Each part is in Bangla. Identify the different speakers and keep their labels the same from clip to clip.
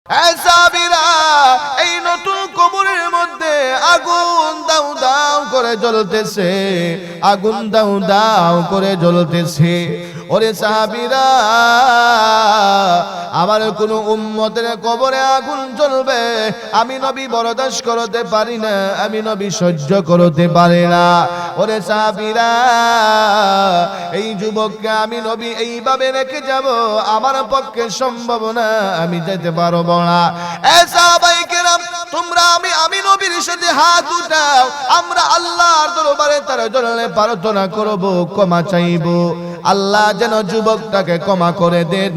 Speaker 1: সাহাবীরা এই নতুন কবরের মধ্যে আগুন দাউ দাউ করে জ্বলতেছে, আগুন দাউ দাউ করে জ্বলতেছে। ওরে সাহাবীরা, আমার কোন উম্মতের কবরে আগুন জ্বলবে আমি নবী বরদাস্ত করতে পারি না, আমি নবী সহ্য করতে পারি না। ওরে সাহাবীরা, এই যুবককে আমি নবী এইভাবে রেখে যাব আমার পক্ষে সম্ভব না, আমি যেতে পারবো না। এ সাহাবায়ে কেরাম, তোমরা আমি নবীর সাথে হাত উঠাও, আমরা আল্লাহর দরবারে তার জন্য প্রার্থনা করব, ক্ষমা চাইব। আল্লাহ যেন যুবকটাকে ক্ষমা করে দেন,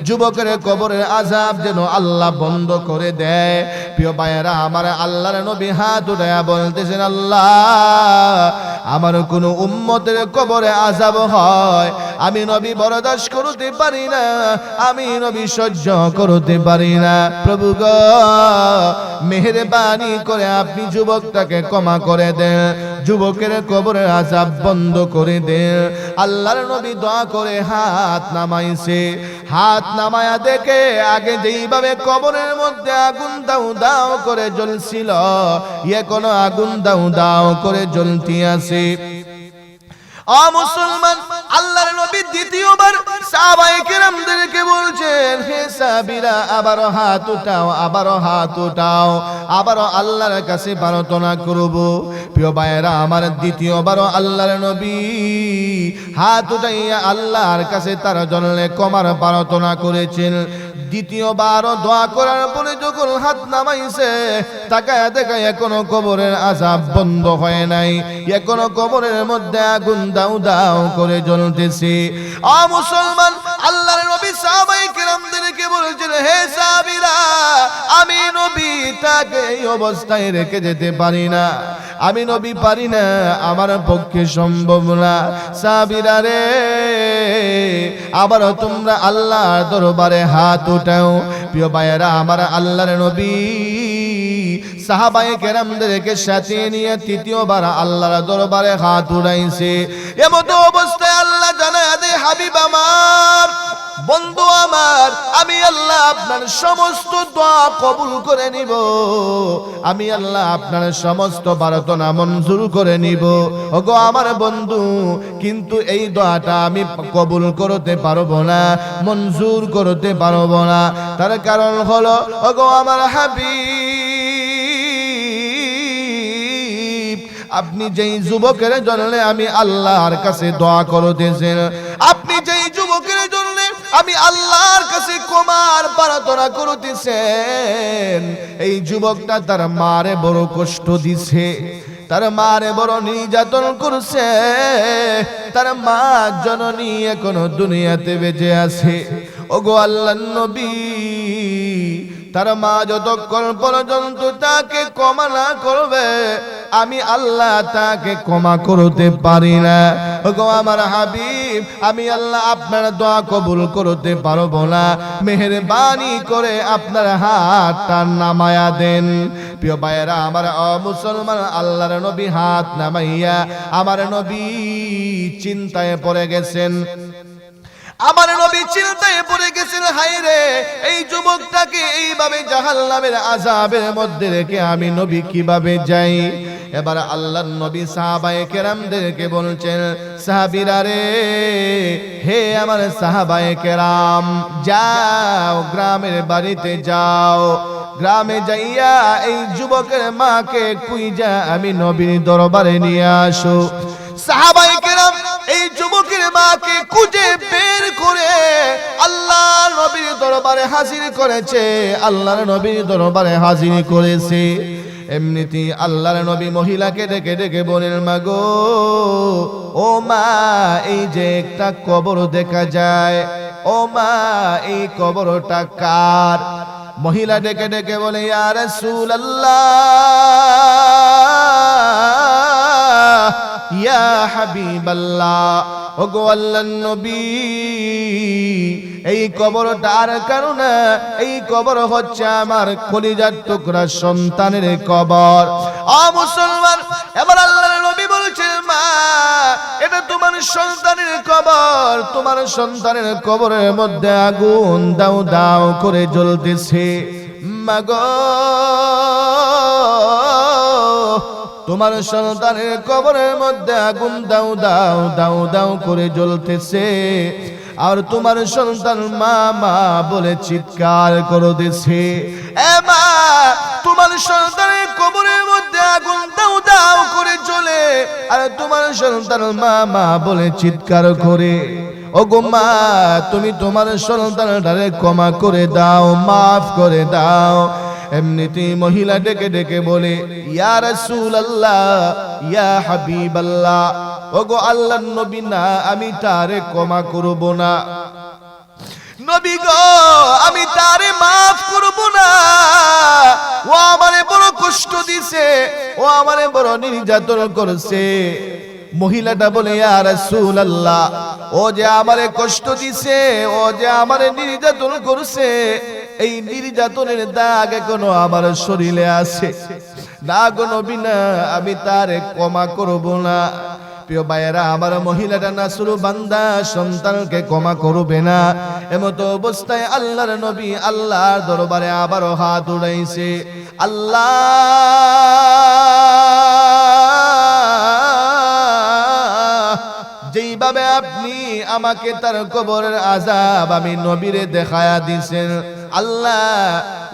Speaker 1: যুবকের কবরের আযাব যেন আল্লাহ বন্ধ করে দেয়। প্রিয় ভাইয়েরা আমার, আল্লাহর নবী হাত উঠায়া বলতেছেন, আল্লাহ আমার কোন উম্মতের কবরে আযাব হয় আমি নবী বরদাস্ত করতে পারি না, আমি নবী সহ্য করতে পারি না। প্রভু গো, মেহেরবানি করে আপনি যুবকটাকে ক্ষমা করে দেন, যুবকের কবরের আযাব বন্ধ করে দেন। আল্লাহর নবী দোয়া করে হাত নামাইছে, হাত নামায়া দেখে আগে যেইভাবে কবরের মধ্যে আগুন দাউ দাউ করে জ্বলছিল, এখনো আগুন দাউ দাউ করে জ্বলতে আছে। ও মুসলমান, আল্লাহর নবী দ্বিতীয়বার সাহাবায়ে কেরামদেরকে বলছেন, হে সাহাবীরা আবারো হাত উঠাও, আবারো হাত উঠাও, আবারো আল্লাহর কাছে প্রার্থনা করব। প্রিয় ভাইয়েরা আমার, দ্বিতীয়বারও আল্লাহর নবী হাত উঠাইয়া আল্লাহর কাছে তার জন্য ক্ষমার প্রার্থনা করেছেন। দ্বিতীয়বারও দোয়া করার পরে যখন হাত নামাইছে, তাকায়া দেখা এখনো কবরের আযাব বন্ধ হয় নাই, এখনো কবরের মধ্যে আগুন দাউ দাউ করে জ্বলতেছে। ও মুসলমান, আল্লাহর নবী সাহাবায়ে কেরামদেরকে বলেছেন, হে সাহাবীরা আমি নবী তাকে এই অবস্থায় রেখে যেতে পারি না, আমি নবী পারি না, আমার পক্ষে সম্ভব না। সাহাবীরা রে, আবারও তোমরা আল্লাহর দরবারে হাত উঠাও। প্রিয় ভাইয়েরা আমার, আল্লাহর নবী সাহাবায়ে কেরামদেরকে সাথে নিয়ে তৃতীয়বার আল্লাহর দরবারে হাত উঠাইছে। এমতো অবস্থায় আল্লাহ জানায় দে, হাবিব আমার, বন্ধু আমার, আমি আল্লাহ আপনার সমস্ত দোয়া কবুল করে নিব, আমি আল্লাহ আপনার সমস্ত প্রার্থনা মঞ্জুর করে নিব। ওগো আমার বন্ধু, কিন্তু এই দোয়াটা আমি কবুল করতে পারবো না, মঞ্জুর করতে পারবো না। তার কারণ হলো, ওগো আমার হাবিব, আপনি যেই যুবকের জন্য আমি আল্লাহর কাছে দোয়া করতেছেন, আপনি যেই যুবকের জন্য আমি আল্লাহর কাছে ক্ষমার প্রার্থনা করতেছেন, এই যুবকটা তার মারে বড় কষ্ট দিছে, তার মারে বড় নির্যাতন করছে, তার মা জননী এখনো দুনিয়াতে বেঁচে আছে। ওগো আল্লাহর নবী, তার মা যতক্ষণ পর্যন্ত তাকে ক্ষমা না করবে আমি আল্লাহ তাকে ক্ষমা করতে পারি না। ওগো আমার হাবিব, আমি আল্লাহ আপনার দোয়া কবুল করতে পারবো না, মেহেরবানি করে আপনার হাতটা নামায়া দেন। প্রিয় ভাইয়েরা আমার, মুসলমান, আল্লাহর নবী হাত নামাইয়া আমার নবী চিন্তায় পড়ে গেছেন। আমার নবী চিন্তায় পড়ে গেছেন, হায় রে, এই যুবকটাকে এইভাবে জাহান্নামের আযাবের মধ্যে রেখে আমি নবী কিভাবে যাই। এবার আল্লাহর নবী সাহাবায়ে কেরামদেরকে বলছেন, সাহাবীরা রে, হে আমার সাহাবায়ে কেরাম, যাও গ্রামের বাড়িতে যাও, গ্রামে যাইয়া এই যুবকের মাকে খুঁজা আমি নবীর দরবারে নিয়ে আসো। সাহাবায়ে কেরাম এই যুবকের মাকে খুঁজে বের করে আল্লাহর নবীর দরবারে হাজির করেছে, আল্লাহর নবীর দরবারে হাজির করেছে। এমনিতেই আল্লাহর নবী মহিলাকে ডেকে ডেকে বলেন, মা গো, ও মা, এই যে একটা কবর দেখা যায়, ও মা, এই কবরটা কার? মহিলা ডেকে ডেকে বলে, ইয়া রাসূলুল্লাহ, ইয়া হাবিবাল্লাহ, ওগো আল্লাহর নবী, এই কবরটা আর কারো না, এই কবর হচ্ছে আমার কলিজার টুকরা সন্তানের কবর। ও মুসলমান, এবার আল্লাহর নবী বলছেন, মা, এটা তোমার সন্তানের কবর, তোমার সন্তানের কবরের মধ্যে আগুন দাউ দাউ করে জ্বলতেছে। মাগো তোমার সন্তানের কবরের মধ্যে আগুন দাও দাও দাও দাও করে জ্বলতেছে, আর তোমার সন্তান মা মা বলে চিৎকার করতেছে। এ মা, তোমার সন্তানের কবরের মধ্যে আগুন দাও দাও করে জ্বলে, আর তোমার সন্তান মা মা বলে চিৎকার করে। ওগো মা, তুমি তোমার সন্তানটারে ক্ষমা করে দাও, মাফ করে দাও। এমনিতেই মহিলা ডেকে ডেকে বলে, ইয়া রাসূলুল্লাহ, ইয়া হাবিবাল্লাহ, ওগো আল্লাহর নবী না, আমি তারে ক্ষমা করব না। নবী গো, আমি তারে মাফ করব না। ও আমারে বড় কষ্ট দিছে, ও আমারে বড় নির্যাতন করেছে। মহিলাটা বলে, ইয়া রাসূলুল্লাহ, ও যে আমারে কষ্ট দিছে, ও যে আমারে নির্যাতন করছে, এই নির্যাতনের দাগ এখনো আমার শরীরে আছে। না গো নবী না, আমি তারে ক্ষমা করব না। প্রিয় ভাইয়েরা, আমার মহিলাটা নাসুরু বান্দা, সন্তানকে ক্ষমা করবে না। এমতো অবস্থায় আল্লাহর নবী আল্লাহর দরবারে আবারও হাত উঠাইছে। আল্লাহ, যেইভাবে আপনি আমাকে তার কবরের আযাব আমি নবীরে দেখায়া দিছেন, আল্লাহ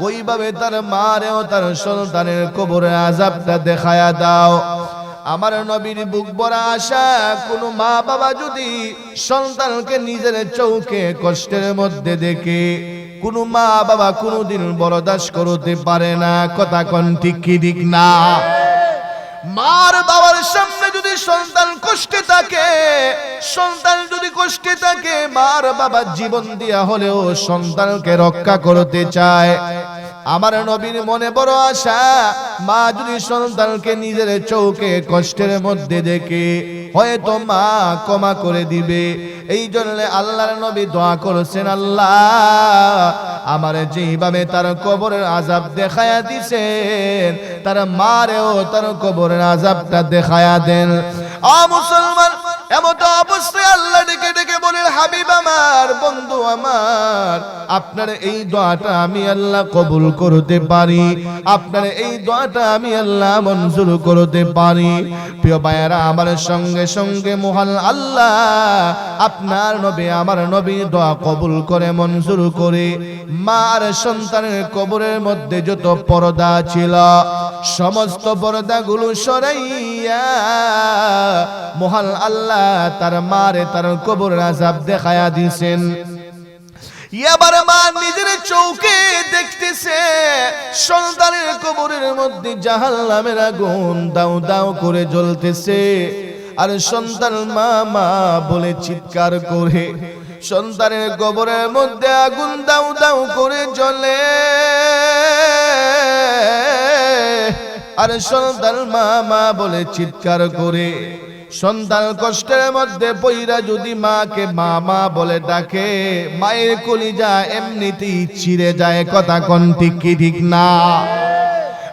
Speaker 1: ওইভাবে তার মারেও তার সন্তানের কবরের আযাবটা দেখায়া দাও। আমার নবীর বুক ভরা আশা, কোন মা বাবা যদি সন্তানকে নিজের চোখে কষ্টের মধ্যে দেখে, কোন মা বাবা কোনদিন বরদাস্ত করতে পারে না। কথা কোন ঠিক কি ঠিক না? মার বাবার সামনে যদি সন্তান কষ্টে থাকে, সন্তান যদি কষ্টে থাকে, মার বাবা জীবন দিয়া হলেও সন্তানকে রক্ষা করতে চায়। আমার নবীর মনে বড় আশা, মা যদি সন্তানকে নিজের চোখে কষ্টের মধ্যে দেখে, হয়তো মা ক্ষমা করে দিবে। এই জন্য আল্লাহর নবী দোয়া করেছেন, আল্লাহ আমার যেইভাবে তার কবরের আযাব দেখায়া দিছেন, তার মারেও তার কবরের আযাবটা দেখায়া দেন। আ মুসলমান, এমত অবস্থায় আল্লাহ ডেকে ডেকে বলেন, হাবিব আমার, বন্ধু আমার, আপনার এই দোয়াটা আমি আল্লাহ কবুল করতে পারি, আপনার এই দোয়াটা আমি আল্লাহ মঞ্জুর করতে পারি। প্রিয় ভাইয়েরা, আমার সঙ্গে সঙ্গে মহান আল্লাহ আপনার নবী, আমার নবী দোয়া কবুল করে মঞ্জুর করে মার সন্তানের কবরের মধ্যে যত পর্দা ছিল, সমস্ত পর্দাগুলো সরাইয়া মহান আল্লাহ তার মারে তার কবরের আযাব দেখায়া দিয়েছেন। এবার মা নিজের চোখে দেখতেছে সন্তানের কবরের মধ্যে জাহান্নামের আগুন দাউ দাউ করে জ্বলতেছে, আর সন্তান মা মা বলে চিৎকার করে। সন্তানের কবরের মধ্যে আগুন দাউ দাউ করে জ্বলে, আর সন্তান মা মা বলে চিৎকার করে। সন্তান কষ্টের মধ্যে পইরা যদি মাকে মা মা বলে ডাকে, মায়ের কলিজা এমনিতেই ছিঁড়ে যায়। কথা কোন ঠিক কি ঠিক না?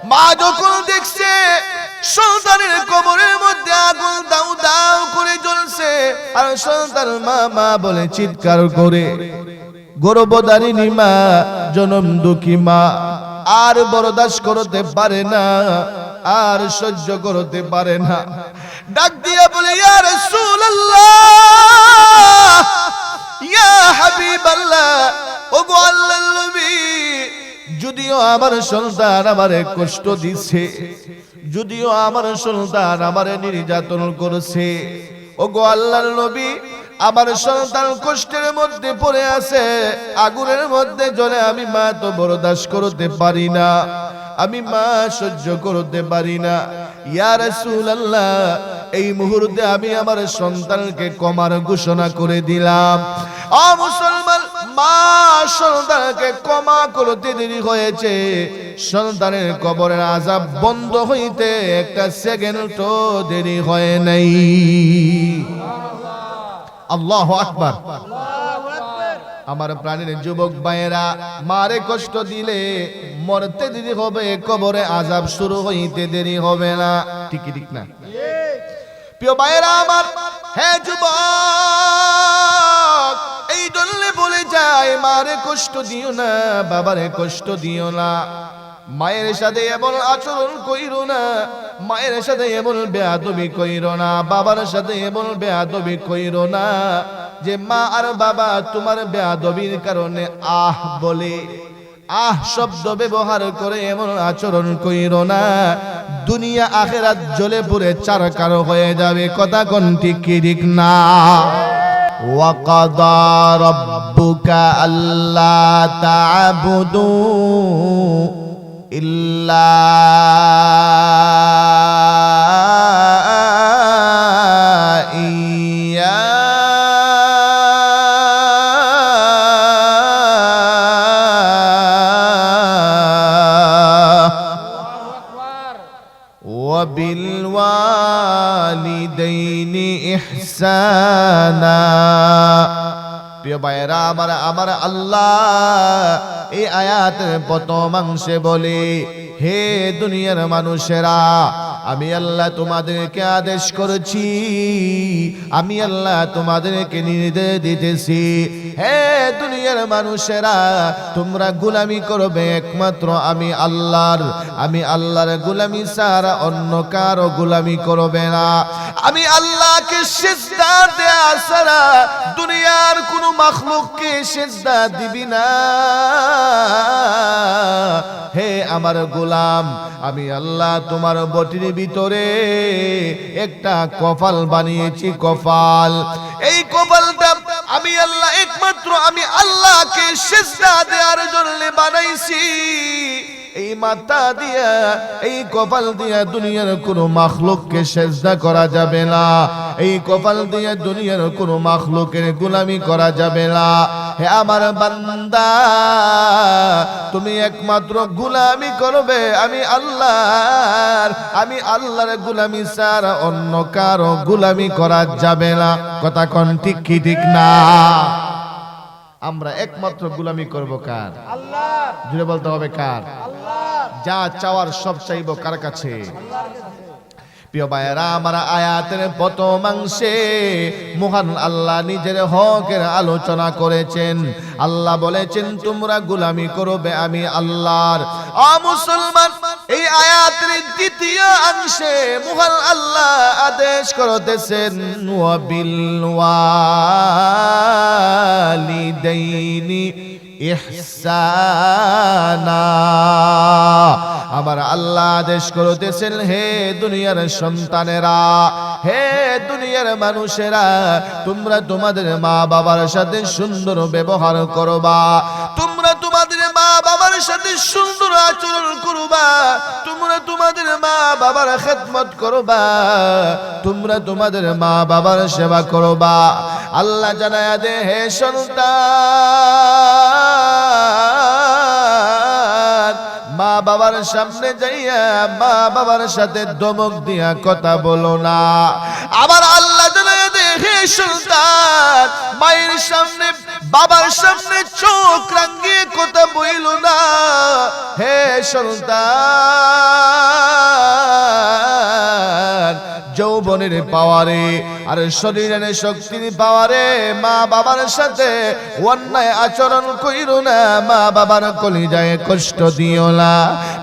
Speaker 1: মা যখন দেখছে সন্তানের কবরের মধ্যে আগুন দাউ দাউ করে জ্বলছে, আর সন্তান মা মা বলে চিৎকার করে, গর্ভধারিণী মা, জনম দুঃখী মা আর বরদাস্ত করতে পারে না, আর সহ্য করতে পারে না। ডাক দিয়া বলে, ইয়া রাসূলুল্লাহ, ইয়া হাবিবাল্লাহ, ওগো আল্লাহর নবী, যদিও আমার সন্তান আমারে কষ্ট দিছে, যদিও আমার সন্তান আমারে নির্যাতন করেছে, ওগো আল্লাহর নবী, আমার সন্তান কষ্টের মধ্যে পড়ে আছে, আগুনের মধ্যে জ্বলে, আমি মা তো বরদাস্ত করতে পারি না, আমি মা সহ্য করতে পারি না। ইয়া রাসূলুল্লাহ, এই মুহূর্তে আমি আমার সন্তানকে ক্ষমার ঘোষণা করে দিলাম। ও মুসলমান, মা সন্তানকে ক্ষমা করতে দেরি হয়েছে, সন্তানের কবরের আযাব বন্ধ হইতে একটা সেকেন্ডও দেরি হয় নাই। আল্লাহু আকবার। আমার প্রাণের যুবক ভাইয়েরা, মারে কষ্ট দিলে মরতে দেরি হবে, কবরে আযাব শুরু হইতে দেরি হবে না। ঠিক ঠিক না? প্রিয় ভাইয়েরা আমার, হে যুবক, এই জন্য বলে যায়, মারে কষ্ট দিও না, বাবারে কষ্ট দিও না। মায়ের সাথে এমন আচরণ কইরো না, মায়ের সাথে এমন বেয়াদবি কইরো না, বাবার সাথে এমন বেয়াদবি কইরো না যে মা আর বাবা তোমার বেয়াদবির কারণে আহ বলে, আহ শব্দ ব্যবহার করে এমন আচরণ কইরো না, দুনিয়া আখিরাত জ্বলে পুড়ে চারকার হয়ে যাবে। কথা কোন ঠিক কি ঠিক না? وَقَضَى رَبُّكَ أَلَّا تَعْبُدُوا إِلَّا إِيَّاهُ وَبِالْوَالِدَيْنِ إِحْسَانًا। প্রিয় ভাইয়েরা আমার আল্লাহ এই আয়াতের প্রথম অংশে বলে, হে দুনিয়ার মানুষেরা, আমি আল্লাহ তোমাদেরকে আদেশ করেছি, আমি আল্লাহ তোমাদেরকে নির্দেশ দিতেছি, হে দুনিয়ার মানুষেরা, তোমরা গোলামি করবে একমাত্র আমি আল্লাহর, আমি আল্লাহর গোলামি ছাড়া অন্য কারো গোলামি করবে না। আমি আল্লাহকে সিজদা দেয়া ছাড়া দুনিয়ার কোনো মাখলুককে সিজদা দিবি না। হে আমার গোলাম, আমি আল্লাহ তোমার বটির ভিতরে একটা কপাল বানিয়েছি, কপাল, এই কপালটা আমি আল্লাহ একমাত্র আমি আল্লাহকে সিজদা দেওয়ার জন্য বানাইছি। এই মাথা দিয়া, এই কপাল দিয়া দুনিয়ার কোনো মাখলুককে সিজদা করা যাবে না, এই কপাল দিয়া দুনিয়ার কোনো মাখলুকের গোলামি করা যাবে না। হে আমার বান্দা, তুমি একমাত্র গোলামি করবে আমি আল্লাহর, আমি আল্লাহর গোলামি ছাড়া অন্য কারো গোলামি করা যাবে না। কথা কোন ঠিক কি ঠিক না? আমরা একমাত্র গোলামি করব কার? আল্লাহর। জুড়ে বলতে হবে কার? আল্লাহর। যা চাওয়ার সব চাইবো কার কাছে? প্রিয় ভাইয়েরা, আমার আয়াতের প্রথম অংশে মহান আল্লাহ নিজের হকের আলোচনা করেছেন। আল্লাহ বলেছেন তোমরা গোলামি করবে আমি আল্লাহর। ও মুসলমান, এই আয়াতের দ্বিতীয় অংশে মহান আল্লাহ আদেশ করতেছেন ওয়াবিল ওয়ালিদাইনি ইহসানা। আমার আল্লাহ আদেশ করতেছেন, হে দুনিয়ার সন্তানেরা, হে দুনিয়ার মানুষেরা, তোমরা তোমাদের মা বাবার সাথে সুন্দর ব্যবহার করবা, তোমরা তোমাদের মা বাবার সাথে সুন্দর আচরণ করবা, তোমরা তোমাদের মা বাবার খেদমত করবা, তোমরা তোমাদের মা বাবার সেবা করবা। আল্লাহ জানায়া দে, হে সন্তান, মা বাবার সামনে যাইয়া মা বাবার সাথে ধমক দিয়া কথা বলো না। আবার আল্লাহ জানায়া দে, হে সন্তান, মায়ের সামনে বাবার সামনে চোখ রাঙিয়ে কথা বইলো না। হে সন্তান, যৌবনের পাওয়ারে আর শরীরের শক্তির পাওয়ারে মা বাবার সাথে অন্যায় আচরণ কইরো না, মা বাবার কলিজায় কষ্ট দিও না।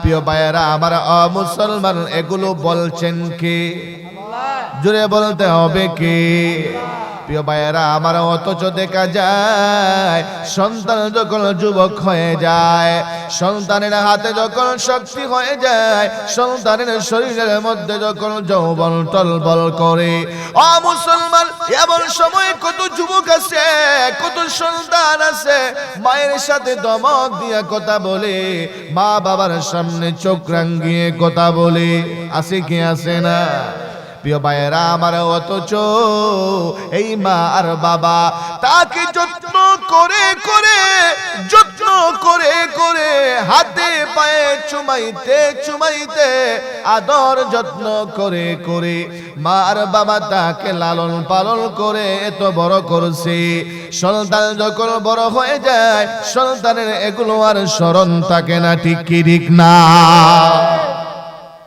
Speaker 1: প্রিয় ভাইয়েরা, আমার মুসলমান, এগুলো বলছেন কে? জোরে বলতে হবে কে? প্রিয় ভাইয়েরা আমার, অথচ দেখা যায় সন্তান যখন যুবক হয়ে যায়, সন্তানের হাতে যখন শক্তি হয়ে যায়, সন্তানের শরীরের মধ্যে যখন যৌবন টলবল করে, ও মুসলমান, এমন সময় কত যুবক আছে, কত সন্তান আছে, মায়ের সাথে ধমক দিয়া কথা বলে, মা বাবার সামনে চোখ রাঙিয়ে কথা বলে। আছে কি আছে না? প্রিয় ভাইয়েরা আমার, অথচ এই মা আর বাবা তাকে যত্ন করে করে, যত্ন করে করে, হাতে পায়ে চুমাইতে চুমাইতে, আদর যত্ন করে করে মা আর বাবা তাকে লালন পালন করে এত বড় করছে। সন্তান যখন বড় হয়ে যায়, সন্তানের এগুলো আর স্মরণ থাকে না। ঠিক কি ঠিক না?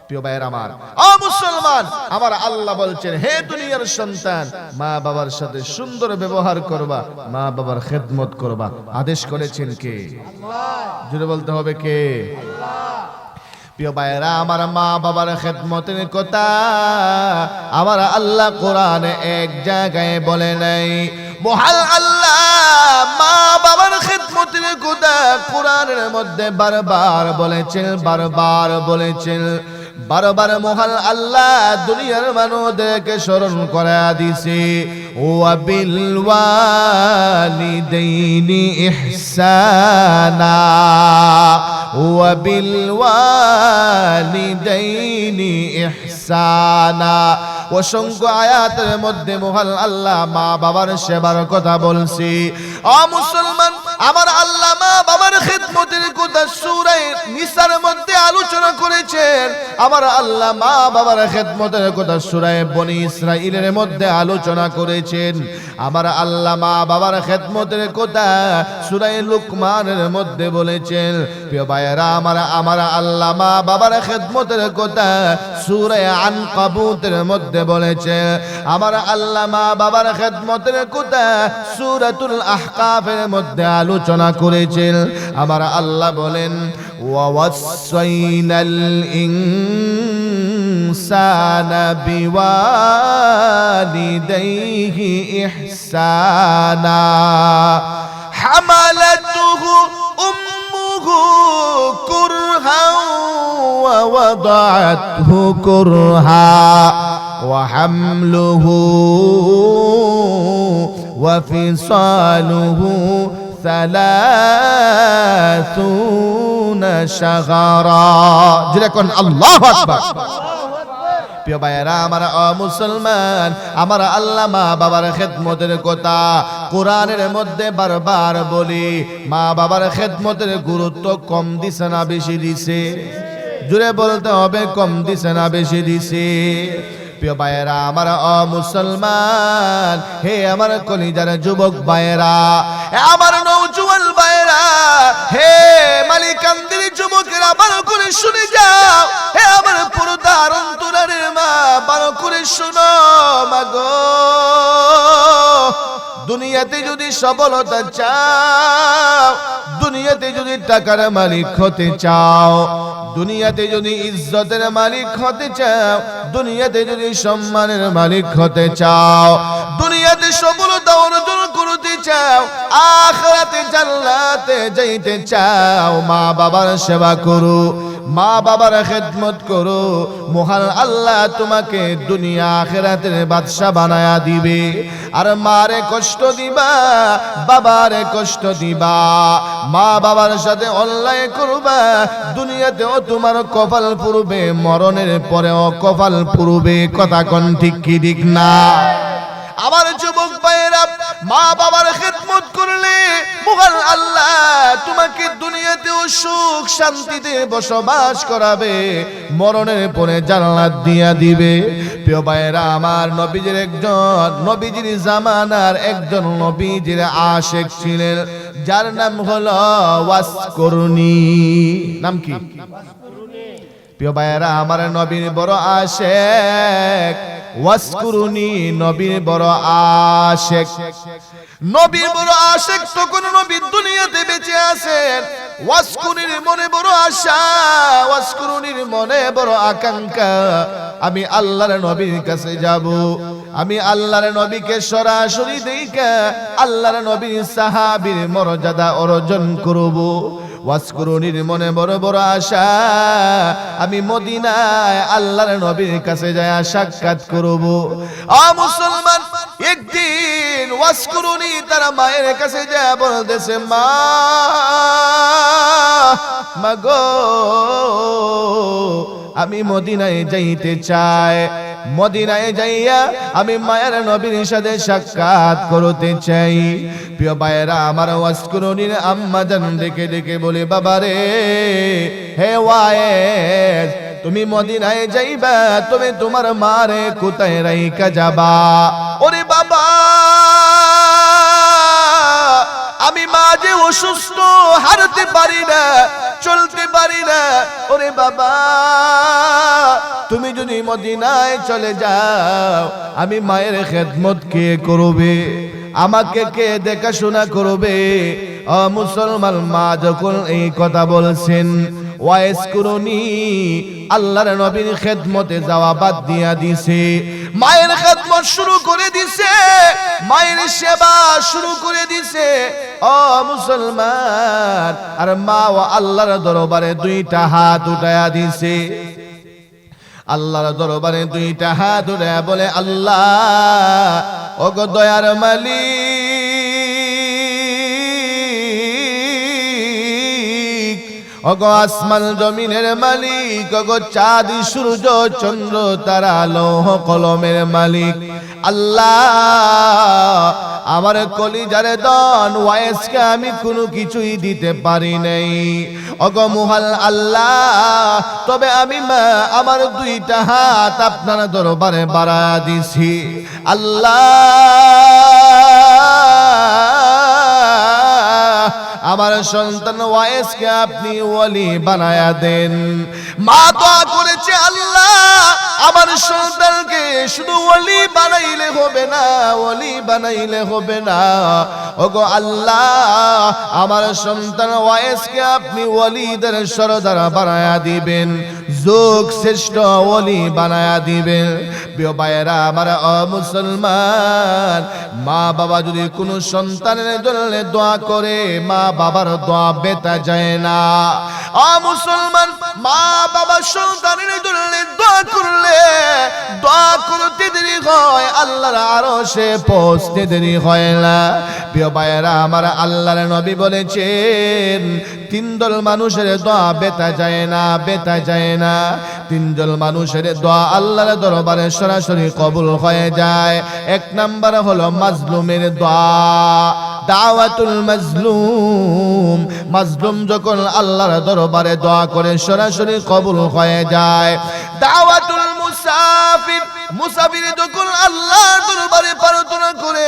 Speaker 1: প্রিয় ভাইয়ের আমার, ও মুসলমান, আমার আল্লাহ বলছেন, হে দুনিয়ার সন্তান, মা বাবার সাথে সুন্দর ব্যবহার করবা, মা বাবার খেদমত করবা। আদেশ করেছেন কে? আল্লাহ। জোরে বলতে হবে কে? আল্লাহ। প্রিয় ভাইরা, আমার মা বাবার খেদমতের কথা আমার আল্লাহ কোরআনে এক জায়গায় বলে নাই। মহান আল্লাহ মা বাবার খেদমতের কথা কোরআনের মধ্যে বারবার বলেছেন, বারবার বলেছেন। বারবার মহান আল্লাহ দুনিয়ার মানুষদেরকে স্মরণ করা দিছে, ওয়া বিল ওয়ালিদাইনি ইহসানা, ওয়া বিল ওয়ালিদাইনি ইহসানা। অসংখ্য আয়াতের মধ্যে মহান আল্লাহ মা বাবার সেবার কথা বলছি। ও মুসলমান, আমার আল্লাহ মা বাবার খেদমতের কথা সূরা নিসার মধ্যে আলোচনা করেছেন। আমার আল্লাহ মা বাবার খেদমতের কথা সূরা বনী ইসরাঈলের মধ্যে আলোচনা করেছেন। আমার আল্লাহ মা বাবার খেদমতের কথা সূরা লুকমানের মধ্যে বলেছেন। প্রিয় ভাইরা, আমার আল্লাহ মা বাবার খেদমতের কথা সূরা আনকাবুতের মধ্যে বলেছেন। আমার আল্লাহ মা বাবার খেদমতের কথা সূরাতুল আহকাফের মধ্যে আলোচনা করেছেন। আমার আল্লাহ বলেন, ওয়াসাইনাল ইনসানা বিওয়ালিদাইহি ইহসানা, হামালাতুহু উম্মুহু কুরহান ওয়া ওয়াদাআতহু কুরহা ওয়া হামলুহু ওয়া ফিসালুহু 30 শাহরা। যেরকম আল্লাহু আকবার। প্রিয় ভাইয়েরা, আমার মুসলমান, আমার আল্লাহ মা বাবার খেদমতের কথা কোরআনের মধ্যে বারবার বলি। মা বাবার খেদমতের গুরুত্ব কম দিছে না বেশি দিছে? জুড়ে বলতে হবে, কম দিছে না বেশি দিছে? প্রিয় ভাইয়েরা, আমার মুসলমান, হে আমার কলিজার যুবক ভাইয়েরা, আমার নওজোয়ান ভাইয়েরা, হে মালিকান্দির যুবকেরা, ভালো করে শুনে যাও। হে আমার পর্দার অন্তরালের মা, ভালো করে শুনো। মাগো, দুনিয়াতে যদি সফলতা চাও, দুনিয়াতে যদি টাকার মালিক হতে চাও, দুনিয়াতে যদি ইজ্জতের মালিক হতে চাও, দুনিয়াতে যদি সম্মানের মালিক হতে চাও, দুনিয়াতে সফলতা অর্জন করতে চাও, আখিরাতে জান্নাতে যাইতে চাও, মা বাবার সেবা করো, মা বাবার খেদমত করো। মহান আল্লাহ তোমাকে দুনিয়া আখিরাতের বাদশা বানায়া দিবে। আর মারে কষ্ট দিবা, বাবারে কষ্ট দিবা, মা বাবার সাথে অন্যায় করবা, দুনিয়াতেও তোমার কপাল পুরবে, মরণের পরেও কপাল পুরবে। কথা কোন ঠিক কি ঠিক না? আমার যুবক ভাইয়েরা, মা বাবার খেদমত করলে মহান আল্লাহ তোমাকে দুনিয়াতেও সুখ শান্তিতে বসবাস করাবে, মরণের পরে জান্নাত দিয়া দিবে। প্রিয় ভাইয়েরা, আমার নবীজির একজন, নবীজির জামানার একজন নবীজির আশিক ছিলেন, যার নাম হলো ওয়াসকুরনি। নাম কি? প্রিয় ভাইয়েরা, আমার নবীর বড় আশিক ওয়াসকুরনি, নবীর বড় আশিক। নবীর বড় আশিক তখন নবী দুনিয়াতে বেঁচে আছেন। ওয়াসকুরনির মনে বড় আশা, ওয়াসকুরনির মনে বড় আকাঙ্ক্ষা, আমি আল্লাহর নবীর কাছে যাব, আমি আল্লাহর নবীকে সরাসরি দেখা আল্লাহর নবীর সাহাবীর মর্যাদা অর্জন করব। ওয়াসকুরনির মনে বড় বড় আশা, আমি মদিনায় আল্লাহর নবীর কাছে যায় সাক্ষাৎ করব। মুসলমান, একদিন ওয়াসকুরনি তার মায়ের কাছে যায় বলতেছে, মা, মাগো, আমি মদিনায় যাইতে চাই, মদিনায় যাইয়া আমি মায়ের নবীর সাথে সাক্ষাৎ করতে চাই। প্রিয় ভাইয়েরা, আমার ওয়াসকুরনির আম্মা জান ডেকে ডেকে বলে, বাবারে, হে ওয়াইস, তুমি মদিনায় যাইবা, তুমি তোমার মারে কোথায় রাইখা যাবা? ওরে বাবা, আমি মা যে অসুস্থ, হাঁটতে পারি না, চলতে পারি না। ওরে বাবা, তুমি যদি মদিনায় চলে যাও, আমি মায়ের খেদমত কে করবে? আমাকে কে দেখাশোনা করবে? মুসলমান, মা যখন এই কথা বলছেন, ওয়াইসকুরুনি আল্লাহর নবীর খেদমতে যাওয়া বাদ দিয়া দিছে, মায়ের খেদমত শুরু করে দিছে, মায়ের সেবা শুরু করে দিছে। ও মুসলমান, আর মা ও আল্লাহর দরবারে দুইটা হাত উঠায়া দিছে, আল্লাহর দরবারে দুইটা হাত উঠায়া বলে, আল্লাহ ওগো দয়ার মালিক, ওগো আসমান জমিনের মালিক, ওগো চাঁদ সূর্য চন্দ্র তারা লৌহ কলমের মালিক, আল্লাহ আমার কলিজার দন ওয়াইসকে আমি কোনো কিছুই দিতে পারি নাই, ওগো মুহাল আল্লাহ, তবে আমি মা আমার দুইটা হাত আপনার দরবারে বাড়ায়া দিছি, আল্লাহ আমার সন্তান ওয়াইসকে আপনি ওলি বানায়া দেন। মা দোয়া করেছে, আল্লাহ আমার সন্তানকে শুধু ওলি বানাইলে হবে না, ওলি বানাইলে হবে না, ওগো আল্লাহ আমার সন্তান ওয়াইসকে আপনি ওলিদের সরদার বানায়া দিবেন, যুগ শ্রেষ্ঠ ওলি বানায়া দিবেন। প্রিয় ভাইয়েরা আমার, মুসলমান, মা বাবা যদি কোনো সন্তানের জন্য দোয়া করে, মা বাবার দোয়া বেতা যায় না। মুসলমান, মা বাবা সন্তানের জন্য দোয়া করলে দোয়া করতে দেরি হয়, আল্লাহর আরশে পৌঁছতে দেরি হয় না। প্রিয় ভাইয়েরা আমার, আল্লাহর নবী বলেছেন তিন দল মানুষের দোয়া বেতা যায় না, বেতা যায় না। তিন দল মানুষের দোয়া আল্লাহর দরবারে সরাসরি কবুল হয়ে যায়। এক নাম্বার হলো মাজলুমের দোয়া, দাওয়াতুল মাজলুম, মাজলুম যখন আল্লাহর দরবারে দোয়া করে সরাসরি কবুল হয়ে যায়। দাওয়াতুল মুসাফির, মুসাফির যখন আল্লাহর দরবারে প্রার্থনা করে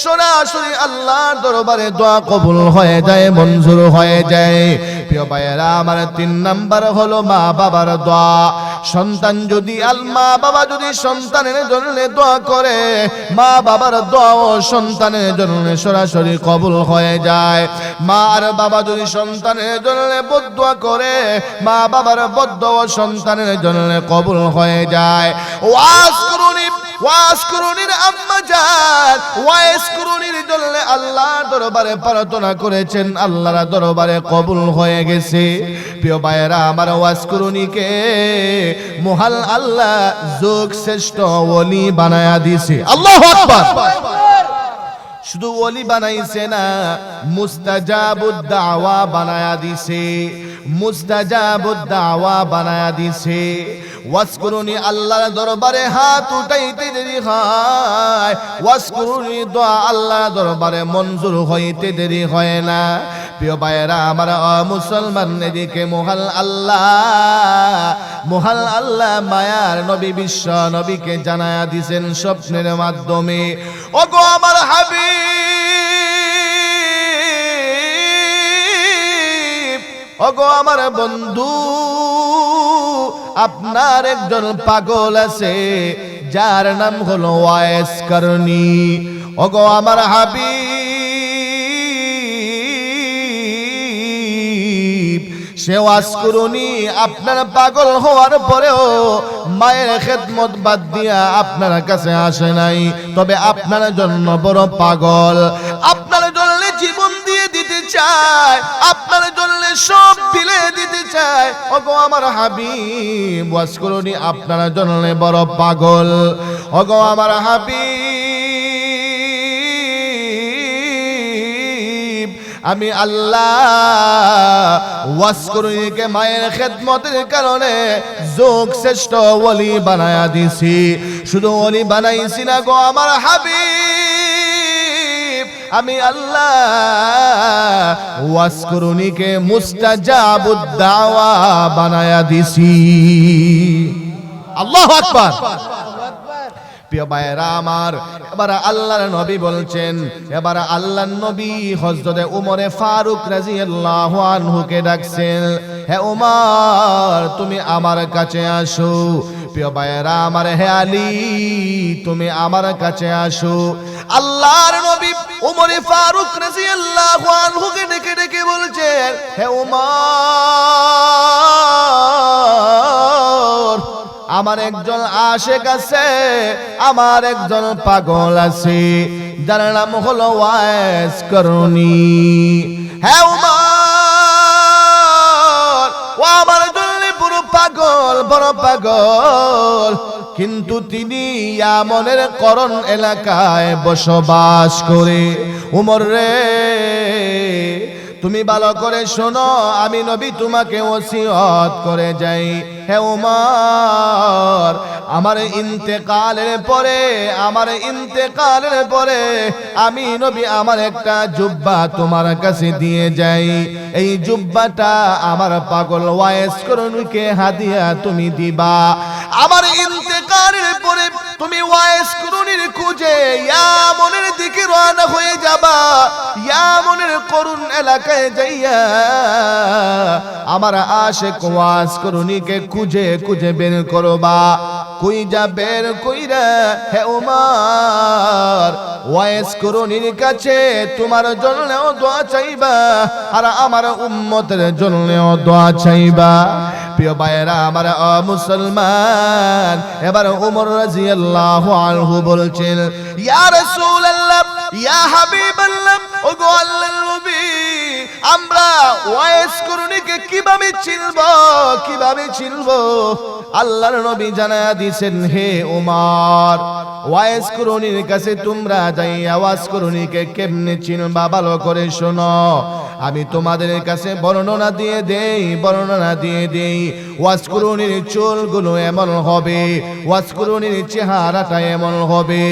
Speaker 1: সরাসরি আল্লাহর দরবারে দোয়া কবুল হয়ে যায়, মঞ্জুর হয়ে যায়। প্রিয় ভাইয়েরা আমার, তিন নাম্বার হলো মা বাবার দোয়া। সন্তান যদি মা বাবা যদি সন্তানের জন্য দোয়া করে, মা বাবার দোয়া ও সন্তানের জন্য সরাসরি কবুল হয়ে যায়। মা আর বাবা যদি সন্তানের জন্য বদদোয়া করে, মা বাবার বদদোয়া সন্তানের জন্য কবুল হয়ে যায়। ওয়াজ করুনি, ওয়াজ করুনির আম্মা জান ওয়াজ করুনির জন্য আল্লাহর দরবারে প্রার্থনা করেছেন, আল্লাহর দরবারে কবুল হয়ে গেছে। প্রিয় ভাইয়েরা আমার, ওয়াজ করুনিকে মহাল আল্লাহ যুগ শ্রেষ্ঠ ওলি বানায়া দিয়েছে। আল্লাহু আকবার। শুধু ওলি বানাইছে না, মুস্তাজাবুদ দাওয়া বানায়া দিছে, মুস্তাজাবুদ দাওয়া বানায়া দিছে। ওয়াজ করুনি আল্লাহর দরবারে হাত উঠাইতে দেরি হয়, ওয়াজ করুনি দোয়া আল্লাহর দরবারে মঞ্জুর হইতে দেরি হয় না। প্রিয় ভাইয়েরা আমার, মুসলমান, এদিকে মহাল আল্লাহ, মহাল আল্লাহ মায়ার নবী বিশ্ব নবীকে জানায়া দিছেন স্বপ্নের মাধ্যমে, ওগো আমার হাবিব, ওগো আমার বন্ধু, আপনার একজন পাগল আছে যার নাম হলো ওয়াইস করনি। ওগো আমার হাবিব, সে ওয়াজ করুনি আপনার পাগল হওয়ার পরেও মায়ের খেদমত বাদ দিয়া আপনার কাছে আসে নাই, তবে আপনার জন্য বড় পাগল, আপনার জন্য জীবন দিয়ে দিতে চায়, আপনার জন্য সব বিলে দিতে চায়। ওগো আমার হাবিব, ওয়াজ করুনি আপনার জন্য বড় পাগল। ওগো আমার হাবিব, আমি আল্লাহ ওয়াজ করুনিকে মায়ের খেদমতের কারণে যোগ শ্রেষ্ঠ ওলি বানায়া দিছি। শুধু ওলি বানাইছি না গো আমার হাবিব, আমি আল্লাহ ওয়াজ করুনিকে মুস্তাজাবুদ দাওয়া বানায়া দিছি। আল্লাহু আকবার। প্রিয় ভাইয়েরা আমার, এবার আল্লাহর নবী বলছেন, এবার আল্লাহর নবী হযরতে উমরে ফারুক রাদিয়াল্লাহু আনহুকে ডাকছেন, হে উমর তুমি আমার কাছে আসো। প্রিয় ভাইয়েরা আমার, হে আলী তুমি আমার কাছে আসো। আল্লাহর নবী ওমর ফারুক রাদিয়াল্লাহু আনহুকে ডেকে ডেকে বলছেন, হে ওমর, আমার একজন আশিক আছে, আমার একজন পাগল আছে, যার নাম হলো ওয়াইস করনি। হে ওমর, ও আমার জন্য পুরো পাগল, বড় পাগল, কিন্তু তিনি ইয়ামনের করণ এলাকায় বসবাস করে। ওমর রে, তুমি ভালো করে শোনো, আমি নবী তোমাকে ওসিয়ত করে যাই, হে ওমর, আমার ইন্তেকালের পরে আমি নবী আমার একটা জুব্বা তোমার কাছে দিয়ে যাই, এই জুব্বাটা আমার পাগল ওয়াইস করণীকে হাদিয়া তুমি দিবা। আমার ইন্তেকালের পরে তুমি ওয়াইস করণীর খুঁজে ইয়ামনের দিকে রওনা হয়ে যাবা, ইয়ামনের করুণ এলাকায় যাইয়া আমার আশিক ওয়াইস করণীকে খুঁজে খুঁজে বের করবা। কই যা বের কইরা হে ওমর, ওয়াইস করণীর কাছে তোমার জন্যও দোয়া চাইবা, আর আমার উম্মতের জন্যও দোয়া চাইবা। প্রিয় ভাইয়েরা আমার মুসলমান, এবার ওমর রাদিয়াল্লাহু আনহু বলছেন, ইয়া রাসূলুল্লাহ, ইয়া হাবিবাল্লাহ, ওগো আল্লাহর নবী, আমরা ওয়াইস করণীকে কিভাবে চিনব? আল্লাহর নবী জানায়া দিয়েছেন, হে ওমর, ওয়াইস করণীর কাছে তোমরা যাইয়া ওয়াইস করণীকে কেমনে চিনবা ভালো করে শোনো। আমি তোমাদের কাছে বর্ণনা দিয়ে দেই। ওয়াইস করণীর চুলগুলো এমন হবে, ওয়াইস করণীর চেহারাটা এমন হবে,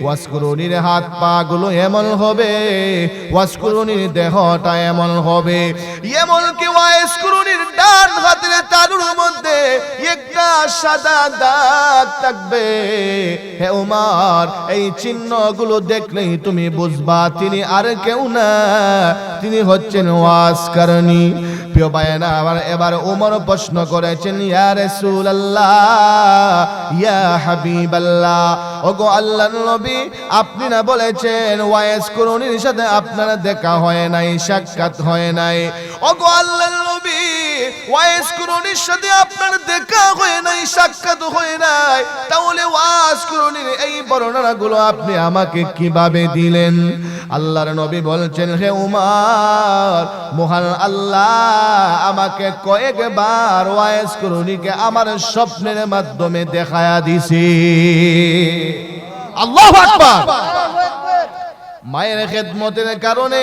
Speaker 1: ওয়াইস করণীর হাত পা গুলো এমন হবে, ওয়াইস করণীর দেহটা এমন হবে, এমনকি ওয়াইস করণীর ডান হাতের তালুর মধ্যে একটা সাদা দাগ থাকবে। হে ওমর, এই চিহ্নগুলো দেখলেই তুমি বুঝবা তিনি আর কেউ না, তিনি হচ্ছেন ওয়াইস করণী। প্রিয় ভাইয়েরা আমার, এবার ওমর প্রশ্ন করেছেন, ইয়া রাসূলুল্লাহ, ইয়া হাবিবাল্লাহ, ওগো আল্লাহর নবী, আপনি না বলেছেন ওয়াইস করণীর সাথে আপনার দেখা হয় নাই, সাক্ষাৎ হয় নাই। ওগো আল্লাহর নবী, ওয়াইস করণীর সাথে আপনার দেখা হয় নাই, সাক্ষাৎ হয় নাই, তাহলে ওয়াইস করণীর এই বর্ণনাগুলো আপনি আমাকে কিভাবে দিলেন? আল্লাহর নবী বলছেন, হে উমর, মহান আল্লাহ আমাকে কয়েকবার ওয়াইস করণীকে আমার স্বপ্নের মাধ্যমে দেখায়া দিছে। আল্লাহু আকবার। মায়ের খেদমতের কারণে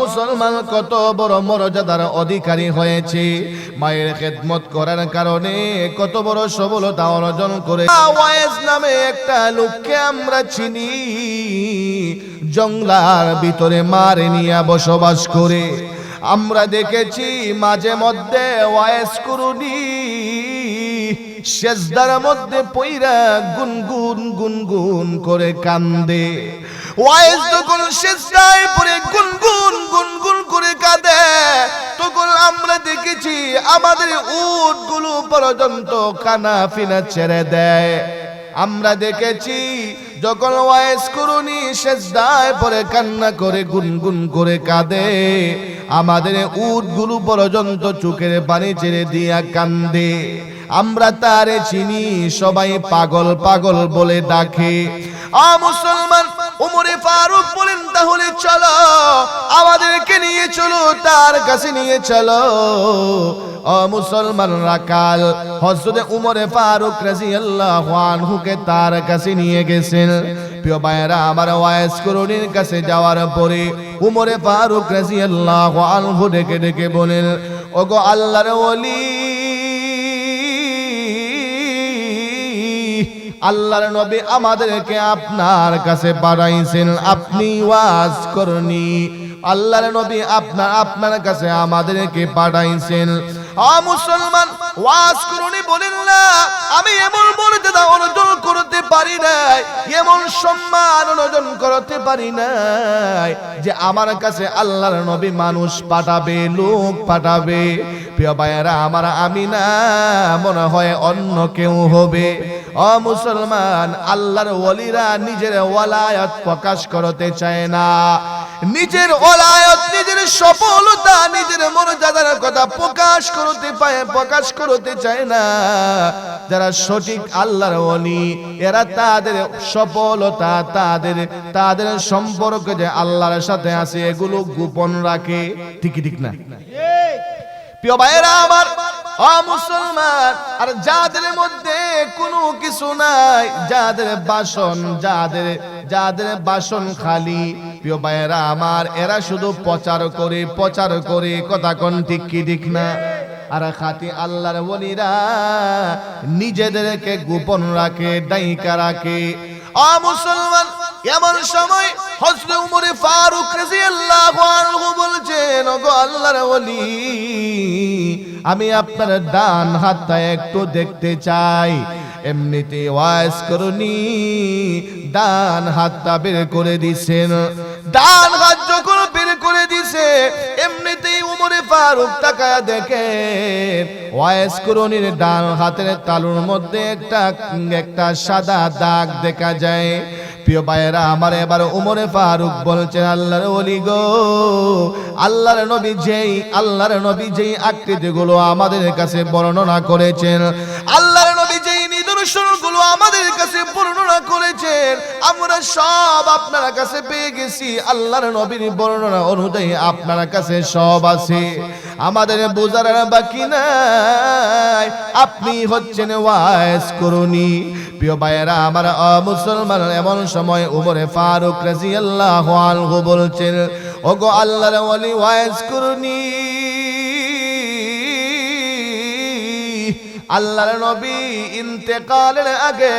Speaker 1: মুসলমান কত বড় মর্যাদার অধিকারী হয়েছে, মায়ের খেদমত করার কারণে কত বড় সফলতা অর্জন করে। ওয়াইস নামে একটা লোককে আমরা চিনি, জঙ্গলার ভিতরে মারে নিয়ে বসবাস করে। আমরা দেখেছি মাঝে মধ্যে ওয়াইস করণী সেজদার মধ্যে পইরা গুনগুন গুনগুন করে কান্দে। ওয়াইস যখন সেজদায় পড়ে গুনগুন গুনগুন করে কাঁদে, তখন আমরা দেখেছি আমাদের উটগুলো পর্যন্ত কানা ফিনা ছেড়ে দেয়। আমরা দেখেছি যখন ওয়াইস করণী সেজদায় পড়ে কান্না করে গুনগুন করে কাঁদে, আমাদের উটগুলো পর্যন্ত চোখের পানি ছেড়ে দিয়া কান্দে। আমরা তারে চিনি, সবাই পাগল পাগল বলে ডাকে। মুসলমান, উমরে ফারুক বলেন, তাহলে চলো আমাদেরকে নিয়ে চলো, তার কাছে নিয়ে চলো। মুসলমান রাকাল হযরত উমরে ফারুক রাদিয়াল্লাহু আনহুকে তার কাছে নিয়ে গেছেন। প্রিয় ভাইরা আমার, ওয়াইস করণীর কাছে যাওয়ার পরে উমরে ফারুক রাদিয়াল্লাহু আনহু ডেকে ডেকে বলেন, ওগো আল্লাহর ওলি, আল্লাহর নবী আমাদেরকে আপনার কাছে পাঠাইছেন, আপনি ওয়াজ করনি। আল্লাহর নবী আপনার কাছে আমাদেরকে পাঠাইছেন। মুসলমান, ওয়াজ করনি বলেন না, আমি এমন মর্যাদা অর্জন করতে পারি নাই, এমন সম্মান অর্জন করতে পারি নাই যে আমার কাছে আল্লাহর নবী মানুষ পাঠাবে, লোক পাঠাবে। প্রিয় ভাইয়েরা আমার, আমি না, মনে হয় অন্য কেউ হবে। ও মুসলমান, আল্লাহর ওলিরা নিজের ওলায়াত প্রকাশ করতে চায় না, নিজের ওলায়াত, নিজের সফলতা, নিজের মর্যাদার কথা প্রকাশ করতে চায় না। যারা সঠিক আল্লাহর ওলি, এরা তাদের সফলতা, তাদের সম্পর্ক যে আল্লাহর সাথে আছে এগুলো গোপন রাখে। ঠিক না? প্রিয় ভাইয়েরা আমার, ও মুসলমান, আর যাদের মধ্যে কোনো কিছু নাই, যাদের বাসন খালি, প্রিয় ভাইয়েরা আমার, এরা শুধু প্রচার করে, কথা কোন ঠিক না? আর খাঁটি আল্লাহর ওলিরা নিজেদেরকে গোপন রাখে, ডাইকা রাখে। ও মুসলমান, এমন সময় হযরত ওমর ফারুক রাদিয়াল্লাহু আনহু বলছেন, ওগো আল্লাহর ওলি, আমি আপনার ডান হাতটা একটু দেখতে চাই। এমনিতে ওয়াজ করুনি, ডান হাতটা বের করে দিছেন। ডান হাত যখন বের করে দিছে, এমনিতেই ওমর ফারুক তাকায়া দেখেন ওয়াজ করুনির ডান হাতের তালুর মধ্যে একটা সাদা দাগ দেখা যায়। প্রিয় ভাইয়েরা আমার, এবার ওমর ফারুক বলছেন, আল্লাহর ওলি গো, আল্লাহর নবী যেই আকৃতিগুলো আমাদের কাছে বর্ণনা করেছেন, আল্লাহর নবী যেই নিদর্শনগুলো আমাদের কাছে বর্ণনা করেছেন, আমরা সব আপনার কাছে পেয়ে গেছি। আল্লাহর নবীর বর্ণনা অনুযায়ী আপনার কাছে সব আছে, আমাদের বোঝার বাকি নাই। আপনি হচ্ছেন ওয়াজ করুনি। প্রিয় ভাইয়েরা আমার, মুসলমান, এমন সময় ওমর ফারুক রাদিয়াল্লাহু আনহু বলছেন, ওগো আল্লাহর ওলি, ওয়াজ করুনি। আল্লাহর নবী ইন্তেকালের আগে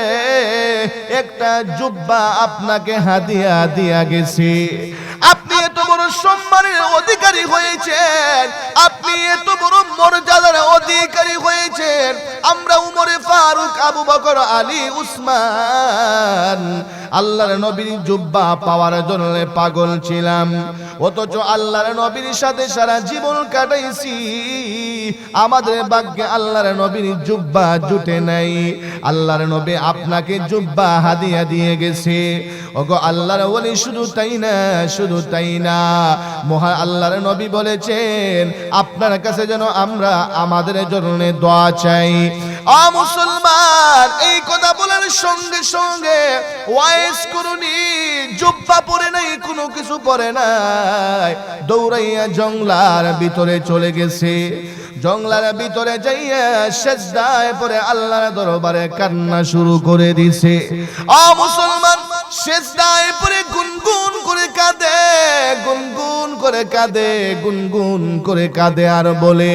Speaker 1: একটা জুব্বা আপনাকে হাদিয়া দিয়া গেছে। আপনি এত বড় সম্মানের অধিকারী হয়েছেন, আপনি এত বড় মর্যাদার অধিকারী হয়েছেন। আমরা উমর ফারুক, আবু বকর, আলী, উসমান আল্লাহর নবীর জুব্বা পাওয়ার জন্য পাগল ছিলাম, অথচ আল্লাহর নবীর সাথে সারা জীবন কাটাইছি, আমাদের ভাগ্যে আল্লাহর নবীর জুব্বা জুটে নাই। আল্লাহর নবী আপনাকে জুব্বা হাদিয়া দিয়ে গেছে। ওগো আল্লাহর ওলি, শুধু তাই না, মহান আল্লাহর নবী বলেছেন, আপনার কাছে যেন আমরা আমাদের জন্য দোয়া চাই। ও মুসলমান, এই কথা বলার সঙ্গে সঙ্গে ওয়াইস করুনি জুব্বা পরে নাই, কোনো কিছু পরে নাই, দৌড়াইয়া জঙ্গলার ভিতরে চলে গেছে। জঙ্গলার ভিতরে যাইয়া সেজদায় পড়ে আল্লাহর দরবারে কান্না শুরু করে দিছে। ও মুসলমান, সেজদায় পড়ে গুনগুন করে কাঁদে আর বলে,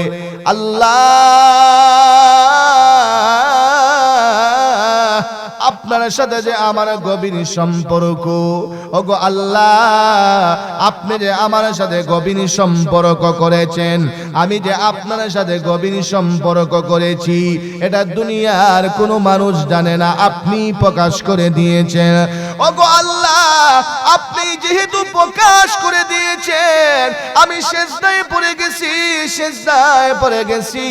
Speaker 1: আল্লাহ, আপনার সাথে যে আমার গভীর সম্পর্ক, ওগো আল্লাহ, আপনি যে আমার সাথে গভীর সম্পর্ক করেছেন, আমি যে আপনার সাথে গভীর সম্পর্ক করেছি, এটা দুনিয়ার কোনো মানুষ জানে না, আপনি প্রকাশ করে দিয়েছেন। ওগো আল্লাহ, আপনি যেহেতু প্রকাশ করে দিয়েছেন, আমি সেজদায় পড়ে গেছি।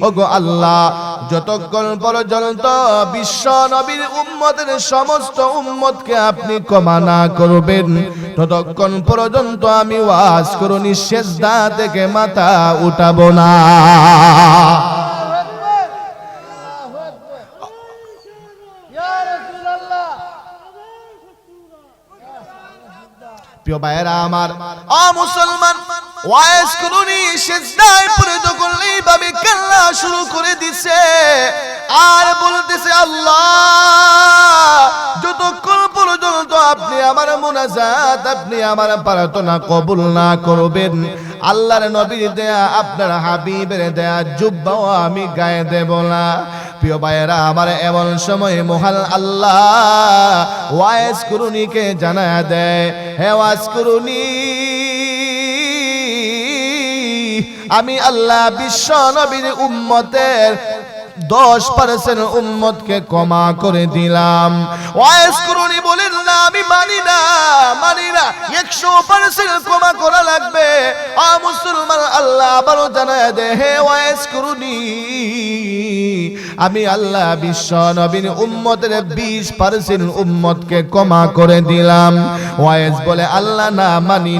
Speaker 1: ওগো আল্লাহ, যতক্ষণ পর্যন্ত বিশ্ব নবীর উম্মতের সমস্ত উম্মতকে আপনি ক্ষমা না করবেন, ততক্ষণ পর্যন্ত আমি ওয়াজ করুনি সেজদা থেকে মাথা উঠাবো না। প্রিয় ভাইয়েরা আমার, ও মুসলমান, ওয়াজ করুনি সেজদায় পড়ে যখন এইভাবে কান্না শুরু করে দিছে আর বলতেছে, আল্লাহ, যতক্ষণ পর্যন্ত আপনি আমার মুনাজাত, আপনি আমার প্রার্থনা কবুল না করবেন, আল্লাহর নবীর দেয়া, আপনার হাবিবের দেয়া জুব্বাও আমি গায়ে দেব না। প্রিয় ভাইয়েরা আমার, এমন সময় মহান আল্লাহ ওয়াজ করুনিকে জানায়া দেয়, হে ওয়াজ করুনি, আমি আল্লাহ বিশ্ব নবীর উম্মতের 10% উম্মতকে ক্ষমা করে দিলাম। ওয়াইজ করুনি বলেন না আমি মানি না 100% ক্ষমা করা লাগবে। মুসলমান আল্লাহ আবারও জানায় দে, হে ওয়াইজ করুনি আমি আল্লাহ বিশ্ব নবীর উম্মতের 20% উম্মতকে ক্ষমা করে দিলাম। ওয়াইজ বলে আল্লাহ না মানি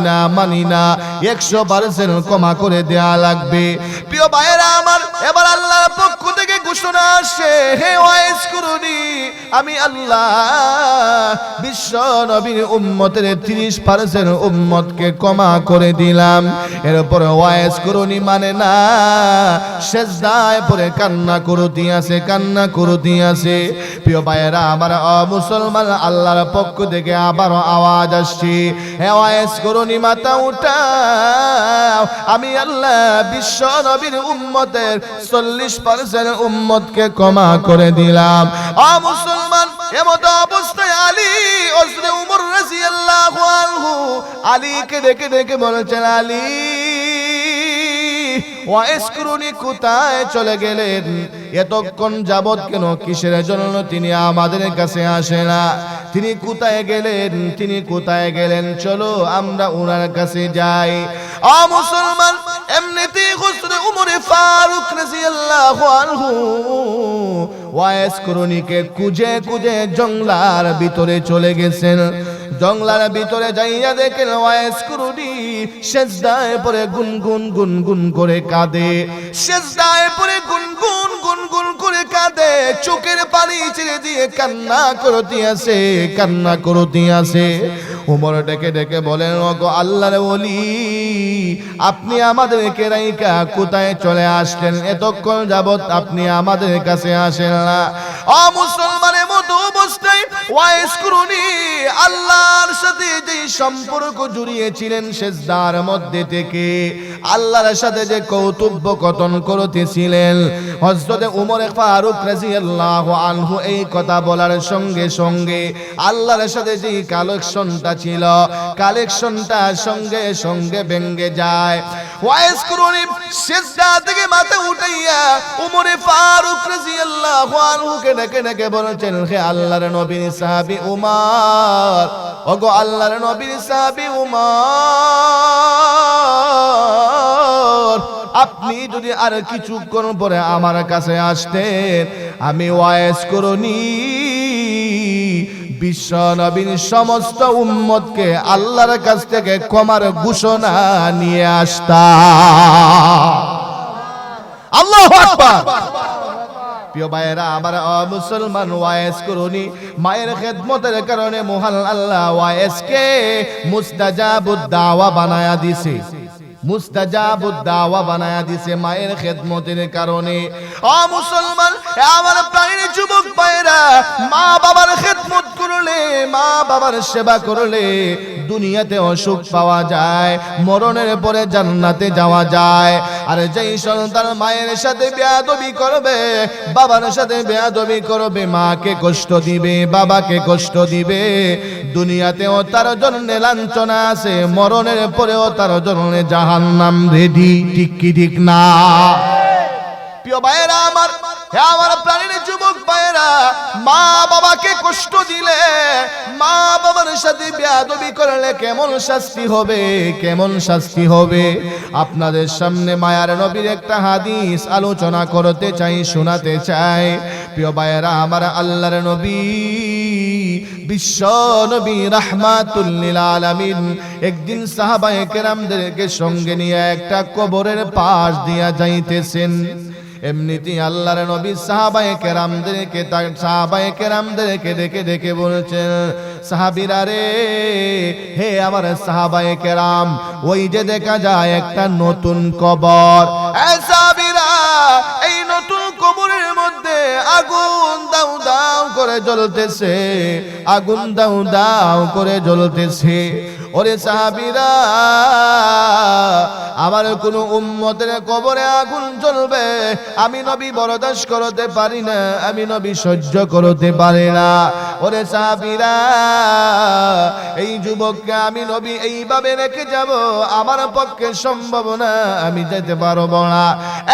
Speaker 1: না 100% ক্ষমা করে দেয়া লাগবে। প্রিয় ভাইরা আমার, এবার আল্লাহর পক্ষ থেকে ঘোষণা আসে, হে ওয়াইজ করুনি আমি আল্লাহ বিশ্ব নবীর উম্মতের 30% উম্মতকে ক্ষমা করে দিলাম। এরপর ওয়াইজ করুনি মানে না, সেজদায় পড়ে কান্না করতে আছে। প্রিয় ভাইরা আমার, মুসলমান আল্লাহর পক্ষ থেকে আবারও আওয়াজ আসছে, হে ওয়াইজ করুনি মাথা উঠাও আমি আল্লাহ বিশ্ব নবীর উম্মতের 40% উম্মতকে ক্ষমা করে দিলাম। মুসলমান এমত অবস্থায় আলী হযরত ওমর রাদিয়াল্লাহু আনহু আলীকে ডেকে বলেছেন, আলী ওয়াইজ করুনি কোথায় চলে গেলেন? এতক্ষণ যাবত কেন, কিসের জন্য তিনি আমাদের কাছে আসে না? তিনি কোথায় গেলেন? চলো আমরা ওনার কাছে যাই। মুসলমান এমনিতেই হযরত ওমর ফারুক রাদিয়াল্লাহু আনহু ওয়াইজ করুনিকে খুঁজে জঙ্গলার ভিতরে চলে গেছেন। জঙ্গলার ভিতরে যাইয়া দেখেন ওয়াইজ করুনি সেজদায় পড়ে গুনগুন করে কাঁদে। সেজদায় পড়ে গুনগুন করে কাঁদে, চোখের পানি ছেড়ে দিয়ে কান্না করতে আছে। ওমর ডেকে বলেন, ওগো আল্লাহর ওলি, আপনি আমাদেরকে রাইকা কোথায় চলে আসলেন? এতক্ষণ যাবত আপনি আমাদের কাছে আসেন না। মুসলমানের মতো অবস্থায় ওয়াইজ করুনি আল্লাহর সাথে যে সম্পর্ক জড়িয়েছিলেন সেজদার মধ্যে থেকে, আল্লাহর সাথে যে কৌতুব্য কথন করতেছিলেন, হযরত ওমর ফারুক রাদিয়াল্লাহু আনহু এই কথা বলার সঙ্গে সঙ্গে আল্লাহর সাথে যে কালেকশনটা ছিল, কালেকশনটা সঙ্গে ভেঙে যায়। ওয়াইজ করুনি সিজদা থেকে মাথা উঠাইয়া ওমর ফারুক রাদিয়াল্লাহু আনহুকে ডেকে বলেছেন, হে আল্লাহর নবীর সাহাবী উমর, ওগো আল্লাহর নবীর সাহাবী উমর, আপনি যদি আর কিছুক্ষণ পরে আমার কাছে আসতেন, আমি ওয়াইজ করুনি বিশ্ব নবীর সমস্ত উম্মতকে আল্লাহর কাছ থেকে ক্ষমার ঘোষণা নিয়ে আসতাম। আল্লাহু আকবার। প্রিয় ভাইয়েরা আমার, মুসলমান ওয়াইজ করুনি মায়ের খেদমতের কারণে মহান আল্লাহ ওয়াইজকে মুস্তাজাবুদ দাওয়া বানায়া দিছে। মায়ের খেদমতের কারণে। মুসলমান আমার প্রাণের যুবক ভাইরা, মা বাবার খেদমত করলে, মা বাবার সেবা করলে দুনিয়াতে সুখ পাওয়া যায়, মরণের পরে জান্নাতে যাওয়া যায়। আর যেই সন্তান মায়ের সাথে বেয়াদবি করবে, বাবার সাথে বেয়াদবি করবে, মাকে কষ্ট দিবে, বাবাকে কষ্ট দিবে, দুনিয়াতেও তার জন্য লাঞ্ছনা আছে, মরণের পরেও তার জন্য জাহান্নাম রেডি। ঠিক কি ঠিক না? প্রিয় ভাইয়েরা আমার, আমার প্রাণের যুবক ভাইয়েরা, মা বাবাকে কষ্ট দিলে, মা বাবার সাথে বেয়াদবি করলে কেমন শাস্তি হবে? আপনাদের সামনে মায়ার নবীর একটা হাদিস আলোচনা করতে চাই, শোনাতে চাই। প্রিয় ভাইয়েরা আমার, আল্লাহর নবী বিশ্ব নবী রাহমাতুল লিল আলামিন একদিন সাহাবায়ে কেরামদেরকে সঙ্গে নিয়ে একটা কবরের পাশ দিয়া যাইতেছেন। এমনিতেই আল্লাহর নবী সাহাবায়ে কেরামদেরকে ডেকে বলছেন, সাহাবীরা রে, হে আমার সাহাবায়ে কেরাম, ওই যে দেখা যায় একটা নতুন কবর, এই সাহাবীরা, এই নতুন কবরের মধ্যে আগুন দাউ দাউ করে জ্বলতেছে। ওরে সাহাবীরা, আমার কোন উম্মতের কবরে আগুন জ্বলবে আমি নবী বরদাস্ত করতে পারি না, আমি নবী সহ্য করতে পারি না। ওরে সাহাবীরা, এই যুবককে আমি নবী এইভাবে রেখে যাব আমার পক্ষে সম্ভব না, আমি যেতে পারবো না।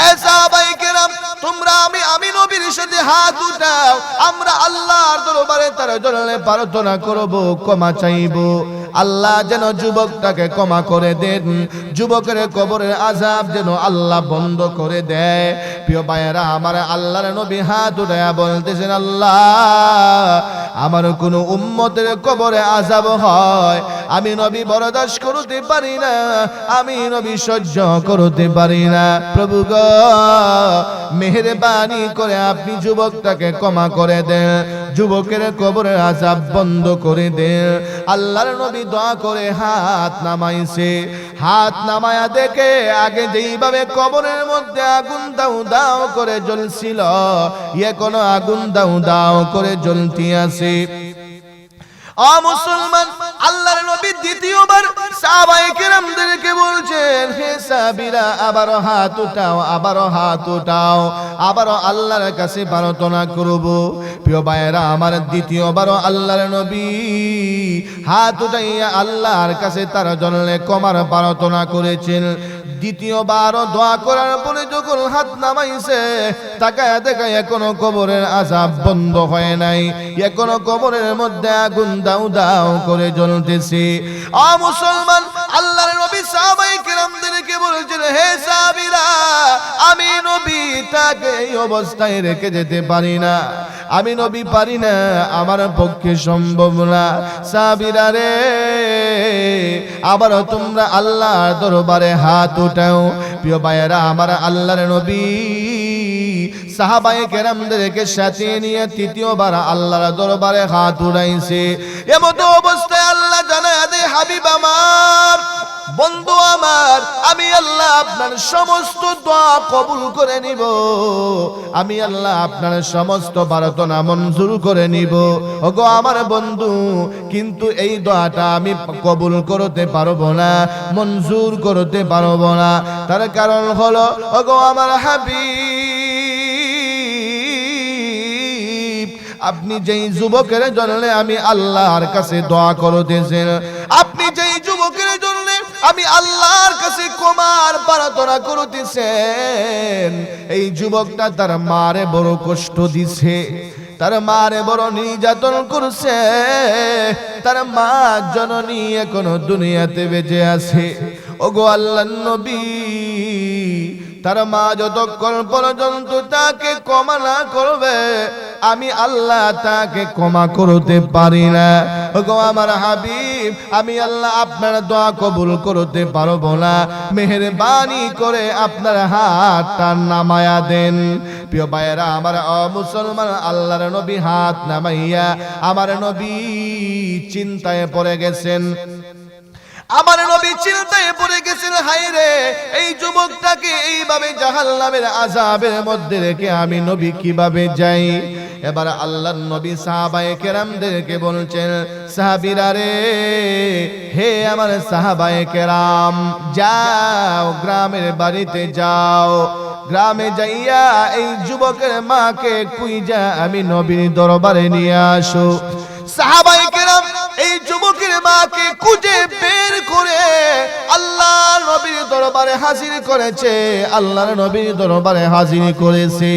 Speaker 1: এ সাহাবায়ে কেরাম, তোমরা আমি নবীর হাত উঠাও, আমরা আল্লাহর দরবারে তার জন্য প্রার্থনা করব, ক্ষমা চাইব। আল্লাহ যেন যুবকটাকে ক্ষমা করে দেন, যুবকের কবরের আযাব যেন আল্লাহ বন্ধ করে দেয়। প্রিয় ভাইয়েরা আমার, আল্লাহর নবী হাত উঠায়া বলতেছেন, আল্লাহ আমার কোন উম্মতের কবরে আযাব হয়, আমি নবী বরদাস্ত করতে পারি না, আমি নবী সহ্য করতে পারি না। প্রভু গো, মেহেরবানি করে আপনি যুবকটাকে ক্ষমা করে দেন, যুবকের কবরের আযাব বন্ধ করে দেন। আল্লাহর নবী দোয়া করে হাত নামাইছে, হাত নামায়া দেখে আগে যেইভাবে কবরের মধ্যে আগুন দাউ দাউ করে জ্বলছিল, এখনো আগুন দাউ দাউ করে জ্বলতে আছে। ও মুসলমান, আল্লাহর নবী দ্বিতীয়বার সাহাবায়ে কেরামদেরকে বলছেন, হে সাহাবীরা আবারো হাত উঠাও, আবারো হাত উঠাও, আবারো আল্লাহর কাছে প্রার্থনা করব। প্রিয় ভাইয়েরা আমার, দ্বিতীয়বারও আল্লাহর নবী হাত উঠাইয়া আল্লাহর কাছে তার জন্য ক্ষমার প্রার্থনা করেছেন। দ্বিতীয়বারও দোয়া করার পরে যখন হাত নামাইছে, তাকায়া দেখা এখনো কবরের আযাব বন্ধ হয় নাই, এখনো কবরের মধ্যে আগুন দাউ দাউ করে জ্বলতেছে। ও মুসলমান, আল্লাহর নবী সাহাবায়ে কেরামদেরকে বলেছেন, হে সাহাবীরা আমি নবী তাকে এই অবস্থায় রেখে যেতে পারি না, আমি নবী পারি না, আমার পক্ষে সম্ভব না। সাহাবীরা রে, আবারও তোমরা আল্লাহর দরবারে হাত উঠাও। প্রিয় ভাইয়েরা আমার, আল্লাহর নবী সাহাবায়ে কেরামদেরকে সাথে নিয়ে তৃতীয়বার আল্লাহর দরবারে হাত উঠাইছে। এমতো অবস্থায় আল্লাহ জানায় দে, হাবিব আমার, বন্ধু আমার, আমি আল্লাহ আপনার সমস্ত দোয়া কবুল করে নিব, আমি আল্লাহ আপনার সমস্ত প্রার্থনা মঞ্জুর করে নিব। ওগো আমার বন্ধু, কিন্তু এই দোয়াটা আমি কবুল করতে পারবো না, মঞ্জুর করতে পারবো না। তার কারণ হলো, ওগো আমার হাবিব, আপনি যেই যুবকের জন্য আমি আল্লাহর কাছে দোয়া করতেছেন, আপনি যেই যুবকের জন্য আমি আল্লাহর কাছে ক্ষমার প্রার্থনা করতেছেন, এই যুবকটা তার মারে বড় কষ্ট দিছে, তার মারে বড় নির্যাতন করছে, তার মা জননী এখনো দুনিয়াতে বেঁচে আছে। ওগো আল্লাহর নবী, তার মা যতক্ষণ পর্যন্ত তাকে ক্ষমা না করবে, আমি আল্লাহ তাকে ক্ষমা করতে পারি না। ওগো আমার হাবিব, আমি আল্লাহ আপনার দোয়া কবুল করতে পারবো না, মেহেরবানি করে আপনার হাতটা নামায়া দেন। প্রিয় ভাইয়েরা আমার, মুসলমান, আল্লাহর নবী হাত নামাইয়া আমার নবী চিন্তায় পড়ে গেছেন। আমার নবী চিন্তায় পড়ে গেছেন, হায় রে, এই যুবকটাকে এইভাবে জাহান্নামের আযাবের মধ্যে রেখে আমি নবী কিভাবে যাই। এবার আল্লাহর নবী সাহাবায়ে কেরামদেরকে বলছেন, সাহাবীরা রে, হে আমার সাহাবায়ে কেরাম, যাও গ্রামের বাড়িতে যাও, গ্রামে যাইয়া এই যুবকের মাকে খুঁজা আমি নবীর দরবারে নিয়ে আসো। সাহাবায়ে কেরাম এই যুবকের মাকে খুঁজে বের করে আল্লাহর নবীর দরবারে হাজির করেছে, আল্লাহর নবীর দরবারে হাজির করেছে।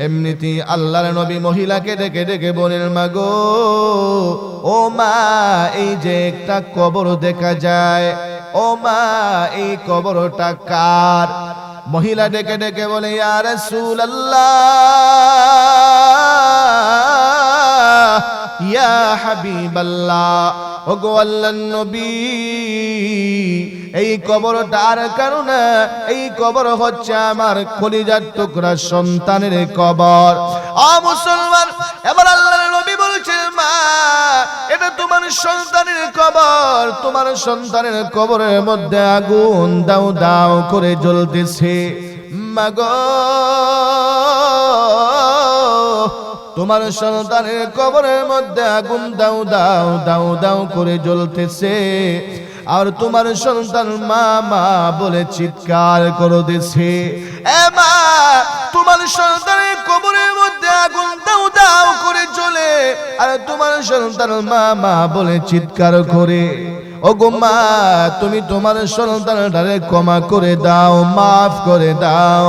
Speaker 1: এমনিতেই আল্লাহর নবী মহিলাকে ডেকে ডেকে বলেন, মা গো, ও মা, এই যে একটা কবর দেখা যায়, ও মা, এই কবরটা কার? মহিলা ডেকে ডেকে বলে, ইয়া রাসূলুল্লাহ, ইয়া হাবিবাল্লাহ, ওগো আল্লাহর নবী, এই কবরটা আর কারো না, এই কবর হচ্ছে আমার কলিজার টুকরা সন্তানের কবর। ও মুসলমান, এবার আল্লাহর নবী বলছেন, মা, এটা তোমার সন্তানের কবর, তোমার সন্তানের কবরের মধ্যে আগুন দাউ দাউ করে জ্বলতেছে। মা গো, তোমার সন্তানের কবরের মধ্যে আগুন দাউ দাউ দাউ দাউ করে জ্বলতেছে, আর তোমার সন্তান মা মা বলে চিৎকার করতেছে। এ মা, তোমার সন্তানের কবরের মধ্যে আগুন দাউ দাউ করে জ্বলে, আর তোমার সন্তান মা মা বলে চিৎকার করে। ওগো মা, তুমি তোমার সন্তানটারে ক্ষমা করে দাও, মাফ করে দাও।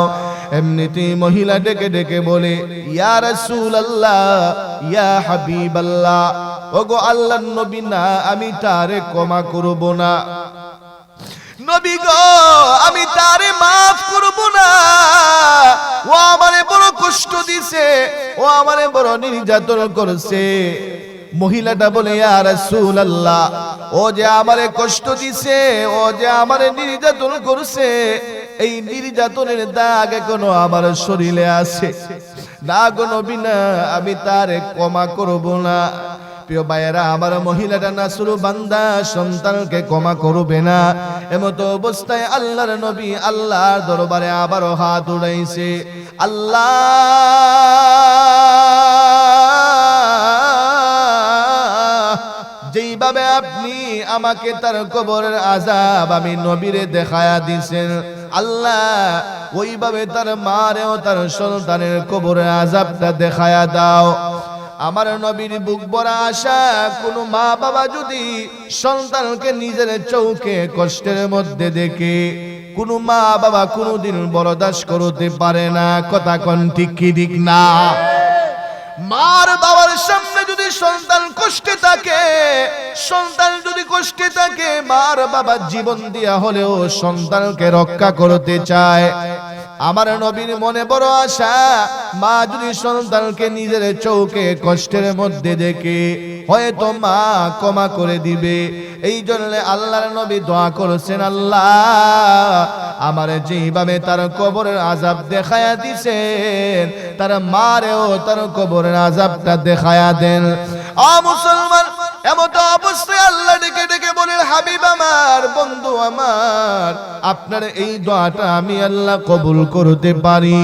Speaker 1: এমনিতেই মহিলা ডেকে ডেকে বলে, ইয়া রাসূলুল্লাহ, ইয়া হাবিবাল্লাহ, ওগো আল্লাহর নবী না, আমি তারে ক্ষমা করব না। নবী গো, আমি তারে মাফ করব না। ও আমারে বড় কষ্ট দিছে, ও আমারে বড় নির্যাতন করেছে। মহিলাটা বলে, ইয়া রাসূলুল্লাহ, ও যে আমারে কষ্ট দিছে, ও যে আমারে নির্যাতন করছে, এই নির্যাতনের দাগ এখনো আমার শরীরে আছে। না গো নবী না, আমি তারে ক্ষমা করব না। প্রিয় ভাইয়েরা আমার, মহিলাটা নাসুরু বান্দা, সন্তানকে ক্ষমা করবে না। এমতো অবস্থায় আল্লাহর নবী আল্লাহর দরবারে আবারও হাত উঠাইছে। আল্লাহ, যেইভাবে আপনি আমাকে তার কবরের আযাব আমি নবীরে দেখায়া দিছেন, আল্লাহ ওইভাবে তার মারেও তার সন্তানের কবরের আযাবটা দেখায়া দাও। আমার নবীর বুক ভরা আশা, কোন মা বাবা যদি সন্তানকে নিজের চোখে কষ্টের মধ্যে দেখে, কোন মা বাবা কোনদিন বরদাস্ত করতে পারে না। কথা কোন ঠিক কি ঠিক না? মার বাবার সামনে যদি সন্তান কষ্টে থাকে, সন্তান যদি কষ্টে থাকে, মার বাবা জীবন দিয়া হলেও সন্তানকে রক্ষা করতে চায়। আমার নবীর মনে বড় আশা, মা যদি সন্তানকে নিজের চোখে কষ্টের মধ্যে দেখে, হয়তো মা ক্ষমা করে দিবে। এই জন্য আল্লাহর নবী দোয়া করেছেন, আল্লাহ আমার যেইভাবে তার কবরের আযাব দেখায়া দিছেন, তার মারেও তার কবরের আযাবটা দেখায়া দেন। আ মুসলমান, এমত অবস্থায় আল্লাহ ডেকে ডেকে বলেন, হাবিব আমার, বন্ধু আমার, আপনার এই দোয়াটা আমি আল্লাহ কবুল করতে পারি,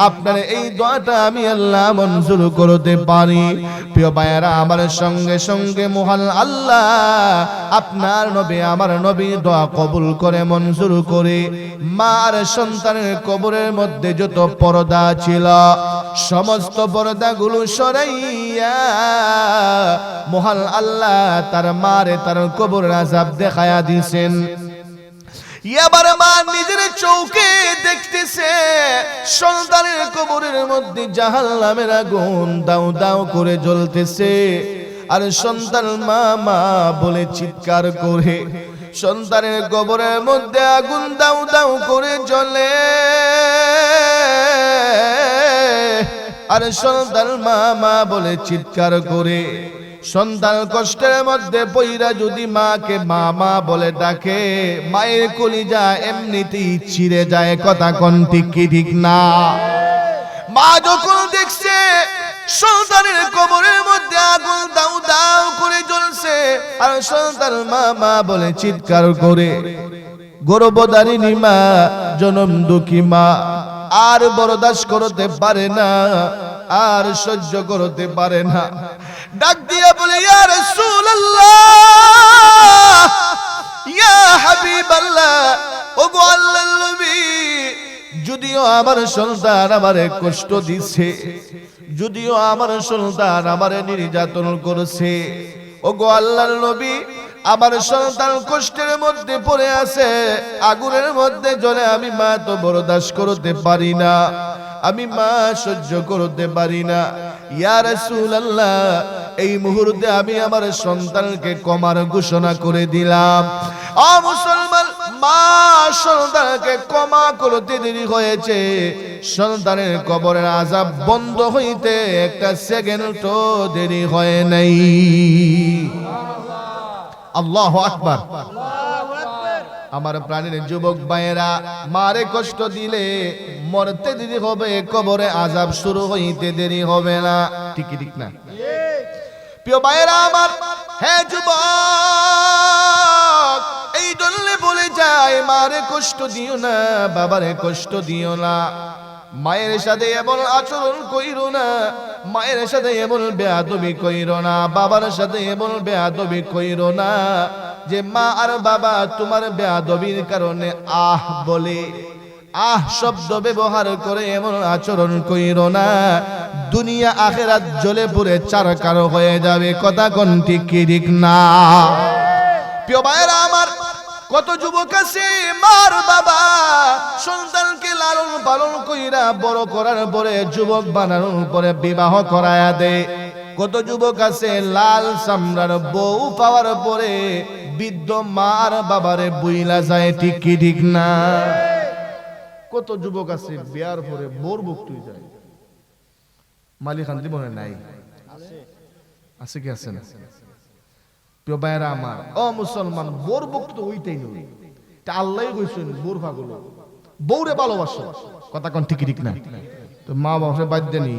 Speaker 1: আপনার এই দোয়াটা আমি আল্লাহ মঞ্জুর করতে পারি। প্রিয় ভাইয়েরা আমার, সঙ্গে সঙ্গে মহান আল্লাহ আপনার নবী আমার নবী দোয়া কবুল করে মঞ্জুর করে মা আর সন্তানের কবরের মধ্যে যত পর্দা ছিল সমস্ত পর্দাগুলো সরাইয়া মহান আল্লাহ তার মারে তার কবরের আযাব দেখায়া দিয়েছেন। এবার মা নিজের চোখে দেখতেছে সন্তানের কবরের মধ্যে জাহান্নামের আগুন দাউ দাউ করে জ্বলতেছে, আর সন্তান মা মা বলে চিৎকার করে, সন্তানের কবরের মধ্যে আগুন দাউ দাউ করে জ্বলে, আর সন্তান মা মা বলে চিৎকার করে। সন্তান কষ্টের মধ্যে পইরা যদি মাকে মা মা বলে ডাকে, মায়ের কলিজা এমনিতেই ছিঁড়ে যায়। কথা কোন ঠিক কি ঠিক না? মা যখন দেখছে সন্তানের কবরের মধ্যে আগুন দাউ দাউ করে জ্বলছে, আর সন্তান মা মা বলে চিৎকার করে, গর্ভধারিণী মা, জনম দুঃখী মা আর বরদাস্ত করতে পারে না, আর সহ্য করতে পারে না, ডাক দিয়া বলে, ইয়া রাসূলুল্লাহ, ইয়া হাবিবাল্লাহ, ওগো আল্লাহর নবী, যদিও আমার সন্তান আমারে কষ্ট দিছে, যদিও আমার সন্তান আমারে নির্যাতন করেছে, ওগো আল্লাহর নবী, আমার সন্তান কষ্টের মধ্যে পড়ে আছে, আগুনের মধ্যে জ্বলে, আমি মা তো বরদাস্ত করতে পারি না, আমি মা সহ্য করতে পারি না। ইয়া রাসূলুল্লাহ, এই মুহূর্তে আমি আমার সন্তানকে ক্ষমার ঘোষণা করে দিলাম। ও মুসলমান, মা সন্তানকে ক্ষমা করতে দেরি হয়েছে, সন্তানের কবরের আযাব বন্ধ হইতে একটা সেকেন্ডও দেরি হয় নাই। আল্লাহু আকবার। আমার প্রাণের যুবক ভাইয়েরা, মারে কষ্ট দিলে মরতে দেরি হবে, কবরে আযাব শুরু হইতে দেরি হবে না। ঠিক ঠিক না? প্রিয় ভাইয়েরা আমার, হে যুবক, এই জন্য বলে যায়, মারে কষ্ট দিও না, বাবারে কষ্ট দিও না, মায়ের সাথে এমন আচরণ কইরো না, মায়ের সাথে এমন বেয়াদবি কইরো না, বাবার সাথে এমন বেয়াদবি কইরো না যে মা আর বাবা তোমার বেয়াদবির কারণে আহ বলে, আহ শব্দ ব্যবহার করে এমন আচরণ কইরো না, দুনিয়া আখিরাত জ্বলে পুড়ে চারকার হয়ে যাবে। কথা কোন ঠিক কি ঠিক না? প্রিয় ভাইয়েরা আমার, কত যুবক আছে মার বাবা সন্তানকে লালন পালন কইরা বড় করার পরে যুবক বানানোর পরে বিবাহ করায়া দেয়। কত যুবক আছে লাল চামড়ার বউ পাওয়ার পরে বৃদ্ধ মার বাবারে বুইলা যায়, ঠিক কি ঠিক না? কত যুবক আছে বিয়ার পরে বোর বুকটু যায়। মালিক শান্তি মনে নাই আছে কি আছে না? প্রিয় ভাইরা আমার, ও মুসলমান, বোর বুক তো ওইটাই নয়, তা আল্লাহই কইছেন বোর পাগল বউরে ভালোবাসো। কথা কোন ঠিক ঠিক না? তো মা বাবা বাদ দেনি,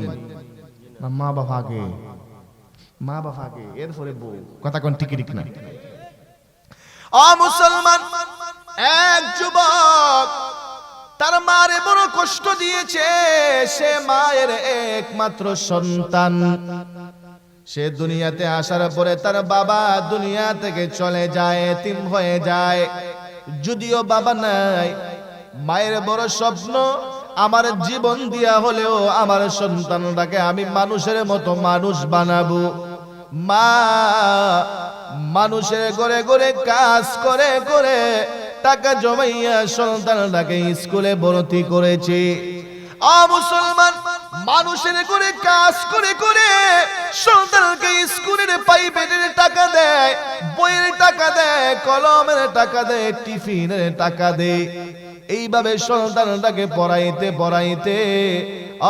Speaker 1: মা বাবা আগে, মা বাবা আগে, এরপরে বউ। কথা কোন ঠিক ঠিক না? ও মুসলমান, এক যুবক তার মারে বড় কষ্ট দিয়েছে। সে মায়ের একমাত্র সন্তান। সে দুনিয়াতে আসার পরে তার বাবা দুনিয়া থেকে চলে যায়, এতিম হয়ে যায়। যদিও বাবা নাই, মায়ের বড় স্বপ্ন আমার জীবন দিয়া হলেও আমার সন্তানটাকে আমি মানুষের মতো মানুষ বানাবো। মা মানুষের ঘরে ঘরে কাজ করে করে টাকা জমাইয়া সন্তানটাকে স্কুলে ভর্তি করেছে। ও মুসলমান, মানুষের ঘরে কাজ করে করে সন্তানকে স্কুলের প্রাইভেটের টাকা দেয়, বইয়ের টাকা দেয়, কলমের টাকা দেয়, টিফিনের টাকা দেয়। এইভাবে সন্তানটাকে পড়াইতে পড়াইতে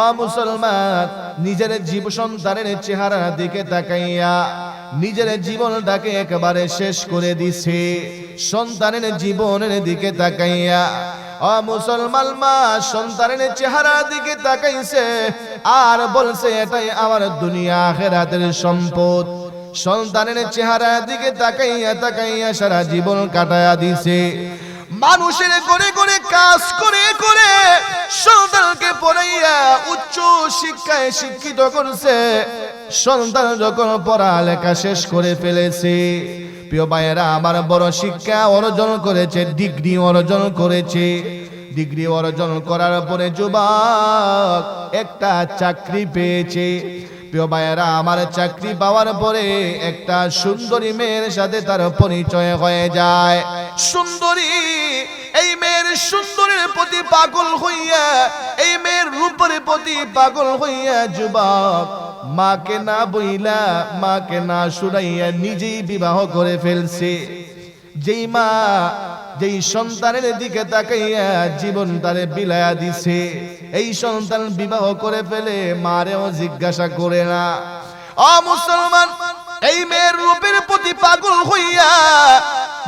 Speaker 1: ও মুসলমান নিজের জীব সন্তানের চেহারার দিকে তাকাইয়া নিজের জীবনটাকে একেবারে শেষ করে দিছে। সন্তানের জীবনের দিকে তাকাইয়া ও মুসলমান মা সন্তানের চেহারার দিকে তাকাইছে আর বলছে এটাই আমার দুনিয়া আখিরাতের সম্পদ। সন্তানের চেহারার দিকে তাকাইয়া তাকাইয়া সারা জীবন কাটায়া দিছে। মানুষের করে করে কাজ করে করে সন্তানকে পড়াইয়া উচ্চ শিক্ষায় শিক্ষিত করছে। সন্তান যখন পড়ালেখা শেষ করে ফেলেছে, প্রিয় ভাইয়েরা আমার, বড় শিক্ষা অর্জন করেছে, ডিগ্রি অর্জন করেছে। ডিগ্রি অর্জন করার পরে যুবক একটা চাকরি পেয়েছে। প্রিয় ভাইয়েরা আমার, চাকরি পাওয়ার পরে একটা সুন্দরী মেয়ের সাথে তার পরিচয় হয়ে যায়। সুন্দরী, এই মেয়ের সুন্দরের প্রতি পাগল হইয়া, এই মেয়ের রূপের প্রতি পাগল হইয়া যুবক মাকে না বইলা, মাকে না শুনাইয়া নিজেই বিবাহ করে ফেলছে। যেই মা যেই সন্তানের দিকে তাকাইয়া জীবন তারে বিলায়া দিছে, এই সন্তান বিবাহ করে ফেলে মারেও জিজ্ঞাসা করে না। ও মুসলমান, এই মেয়ের রূপের প্রতি পাগল হইয়া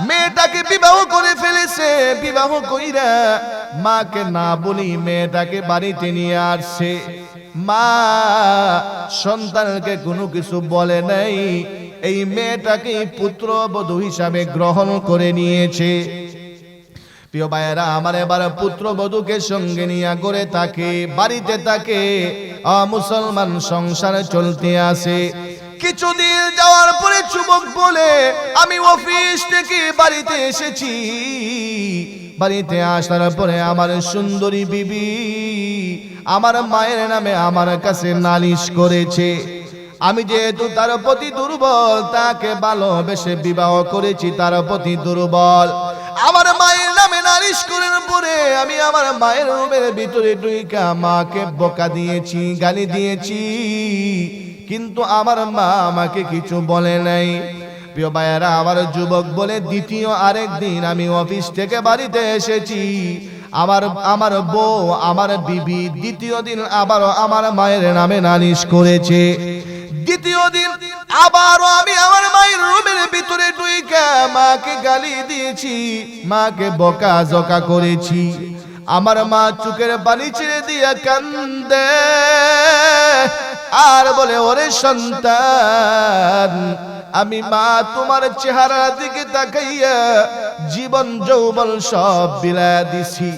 Speaker 1: মেয়েটাকে বিবাহ করে ফেলেছে। বিবাহ কইরা মাকে না বলি মেয়েটাকে বাড়িতে নিয়ে আসছে। মা সন্তানকে কোনো কিছু বলে নাই, এই মেয়েটাকে পুত্রবধূ হিসাবে গ্রহণ করে নিয়েছে। প্রিয় ভাইয়েরা আমার, এবার পুত্রবধূকে সঙ্গে নিয়ে করে তাকে বাড়িতে তাকে মুসলমান সংসার চলতে আসে। কিছুদিন যাওয়ার পরে যুবক বলে, আমি অফিস থেকে বাড়িতে এসেছি। বাড়িতে আসার পরে আমার সুন্দরী বিবি আমার মায়ের নামে আমার কাছে নালিশ করেছে। আমি যেহেতু তার প্রতি দুর্বল, তাকে ভালোবেসে বিবাহ করেছি, তার প্রতি দুর্বল। আমার মায়ের নামে নালিশ করার পরে আমি আমার মায়ের রুমের ভিতরে ঢুইকা মাকে বকা দিয়েছি, গালি দিয়েছি, কিন্তু আমার মা আমাকে কিছু বলে নাই। প্রিয় ভাইয়েরা আমার, যুবক বলে দ্বিতীয় আরেকদিন আমি অফিস থেকে বাড়িতে এসেছি। আমার বউ আমার বিবি দ্বিতীয় দিন আবারও আমার মায়ের নামে নালিশ করেছে। দ্বিতীয় দিন আবারও আমি আমার মায়ের রুমের ভিতরে ঢুইকা মাকে গালি দিয়েছি, মাকে বকা জকা করেছি। আমার মা চোখের পানি ছেড়ে দিয়া কান্দে আর বলে, ওরে সন্তান, আমি মা তোমার চেহারা দিকে তাকাইয়া জীবন যৌবন সব বিলায়া দিছি।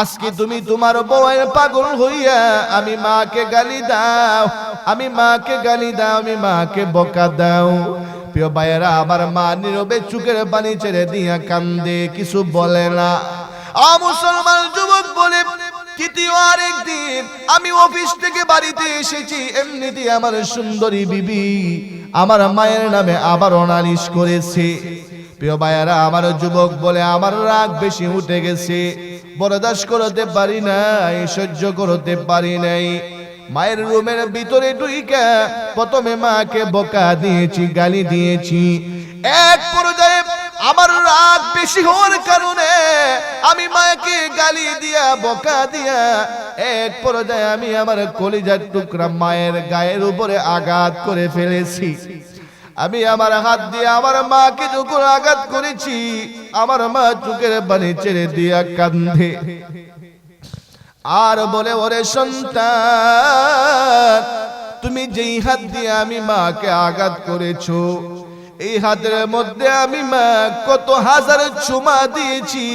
Speaker 1: আজকে তুমি তোমার বউয়ের পাগল হইয়া আমি মাকে গালি দাও, আমি মাকে গালি দাও, আমি মাকে বকা দাও। প্রিয় ভাইয়েরা আমার, মা নীরবে চোখের পানি ছেড়ে দিয়া কান্দে, কিছু বলে না। মুসলমান যুবক বলে, তৃতীয় আরেকদিন আমি অফিস থেকে বাড়িতে এসেছি, এমনিতেই আমার সুন্দরী বিবি আমার মায়ের নামে আবারও নালিশ করেছে। প্রিয় ভাইয়েরা, আমার যুবক বলে আমার রাগ বেশি উঠে গেছে, বরদাস্ত করতে পারি নাই, সহ্য করতে পারি নাই। মায়ের রুমের ভিতরে ঢুইকা প্রথমে মাকে বকা দিয়েছি, গালি দিয়েছি। এক পর্যায়ে আমার রাগ বেশি হওয়ার কারণে আমি মাকে গালি দিয়া বকা দিয়া এক পর্যায়ে আমি আমার কলিজার টুকরা মায়ের গায়ের উপরে আঘাত করে ফেলেছি। আমি আমার হাত দিয়ে আমার মাকে যখন আঘাত করেছি, আমার মা চোখের পানি ছেড়ে দিয়া কাঁদে আর বলে, ওরে সন্তান, তুমি যেই হাত দিয়ে আমি মাকে আঘাত করেছো, এই হাতের মধ্যে আমি মা কত হাজার চুমা দিয়েছি,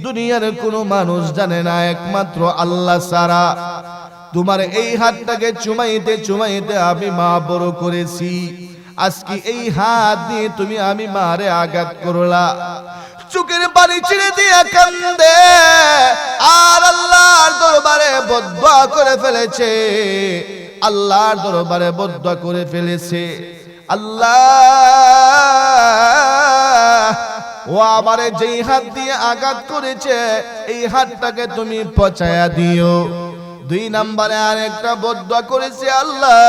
Speaker 1: দুনিয়ার কোনো মানুষ জানে না, একমাত্র আল্লাহ ছাড়া। তোমার এই হাতটাকে চুমাইতে চুমাইতে আমি মা বড় করেছি, আজকে এই হাত দিয়ে তুমি আমি মারে আঘাত করলা। চোখের পানি ছেড়ে দিয়া কান্দে আর আল্লাহর দরবারে বদদুয়া করে ফেলেছে, আল্লাহর দরবারে বদদুয়া করে ফেলেছে। আল্লাহ, ও আমারে যেই হাত দিয়ে আঘাত করেছে এই হাতটাকে তুমি পচায়া দিও। দুই নম্বরে আরেকটা বদদুয়া করেছে, আল্লাহ,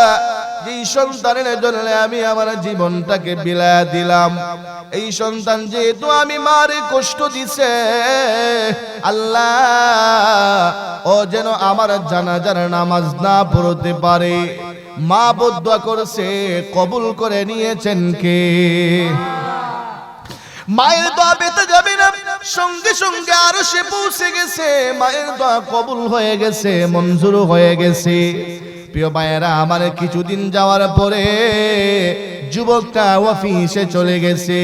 Speaker 1: যেই সন্তানের জন্য আমি আমার জীবনটাকে বিলায়া দিলাম, এই সন্তান যেহেতু আমি মারে কষ্ট দিছে, আল্লাহ, ও যেন আমার জানাজার নামাজ না পড়তে পারে। মা বদদুয়া করেছে, কবুল করে নিয়েছেন কে? মায়ের দোয়া পেতে যাবে না, সঙ্গে সঙ্গে আরশে পৌঁছে গেছে, মায়ের দোয়া কবুল হয়ে গেছে, মঞ্জুর হয়ে গেছে। প্রিয় ভাইয়েরা, আমার কিছুদিন যাওয়ার পরে যুবকটা অফিসে চলে গেছে।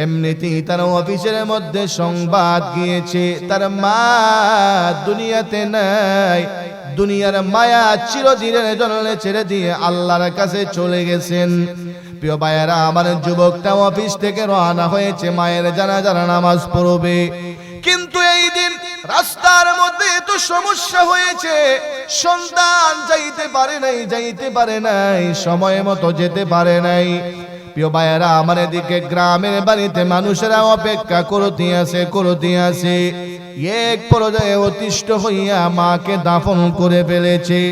Speaker 1: এমনিতেই তার অফিসের মধ্যে সংবাদ গিয়েছে তার মা দুনিয়াতে নাই, দুনিয়ার মায়া চিরদিনের জন্য ছেড়ে দিয়ে আল্লাহর কাছে চলে গেছেন। প্রিয় ভাইয়েরা, আমার যুবকটা অফিস থেকে রওনা হয়েছে মায়ের জানাজার নামাজ পড়বে, কিন্তু এই দিন রাস্তার মধ্যে তো সমস্যা হয়েছে, সন্তান যাইতে পারে নাই, সময় মতো যেতে পারে নাই। প্রিয় ভাইয়েরা, আমার এদিকে গ্রামের বাড়িতে মানুষেরা অপেক্ষা করতে আছে। এক পর্যায়ে অতিষ্ঠ হইয়া মাকে দাফন করে ফেলেছে।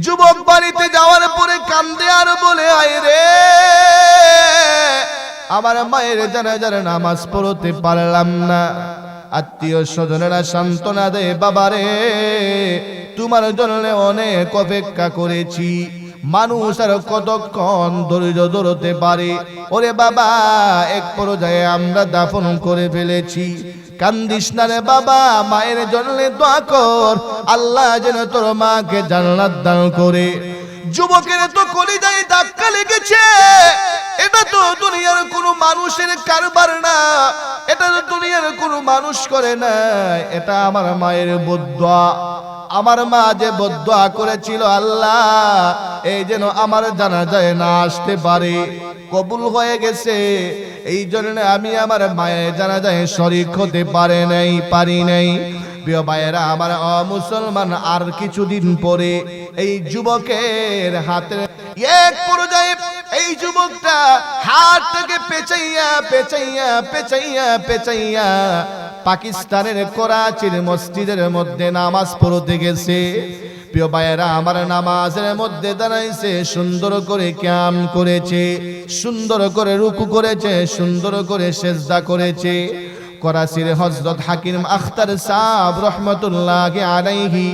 Speaker 1: যুবক বাড়িতে যাওয়ার পরে কান্দে আর বলে, আয় রে, আমার মায়ের জানাজার নামাজ পড়তে পারলাম না। আত্মীয় স্বজনেরা সান্ত্বনা দেয়, বাবারে, তোমার জন্য অনেক অপেক্ষা করেছি, মানুষ আর কতক্ষণ ধৈর্য ধরতে পারে। ওরে বাবা, এক পর্যায়ে আমরা দাফন করে ফেলেছি, কান্দিস না রে বাবা, মায়ের জন্য দোয়া কর, আল্লাহ যেন তোর মাকে জান্নাত দান করে। যুবকের তো কলিজায় ধাক্কা লেগেছে, এটা তো দুনিয়ার কোনো মানুষের কারবার না, এটা তো দুনিয়ার কোনো মানুষ করে না, এটা আমার মায়ের বদদুয়া। আমার মা যে বদদুয়া করেছিল, আল্লাহ, এই যেন আমার জানাজায় না আসতে পারে, কবুল হয়ে গেছে। এই জন্য আমি আমার মায়ের জানাজায় শরীক হতে পারি নাই। প্রিয় ভাইয়েরা, আমার মুসলমান, আর কিছুদিন পরে এই যুবকের হাতে এক পর্যায়ে এই যুবকটা হাতটাকে পেঁচাইয়া পাকিস্তানের করাচির মসজিদের মধ্যে নামাজ পড়তে গেছে। প্রিয় ভাইয়েরা, আমার নামাজের মধ্যে দাঁড়াইছে, সুন্দর করে কিয়াম করেছে, সুন্দর করে রুকু করেছে, সুন্দর করে সেজদা করেছে। করাচির হযরত হাকিম আখতার সাহেব রহমতুল্লাহি আলাইহি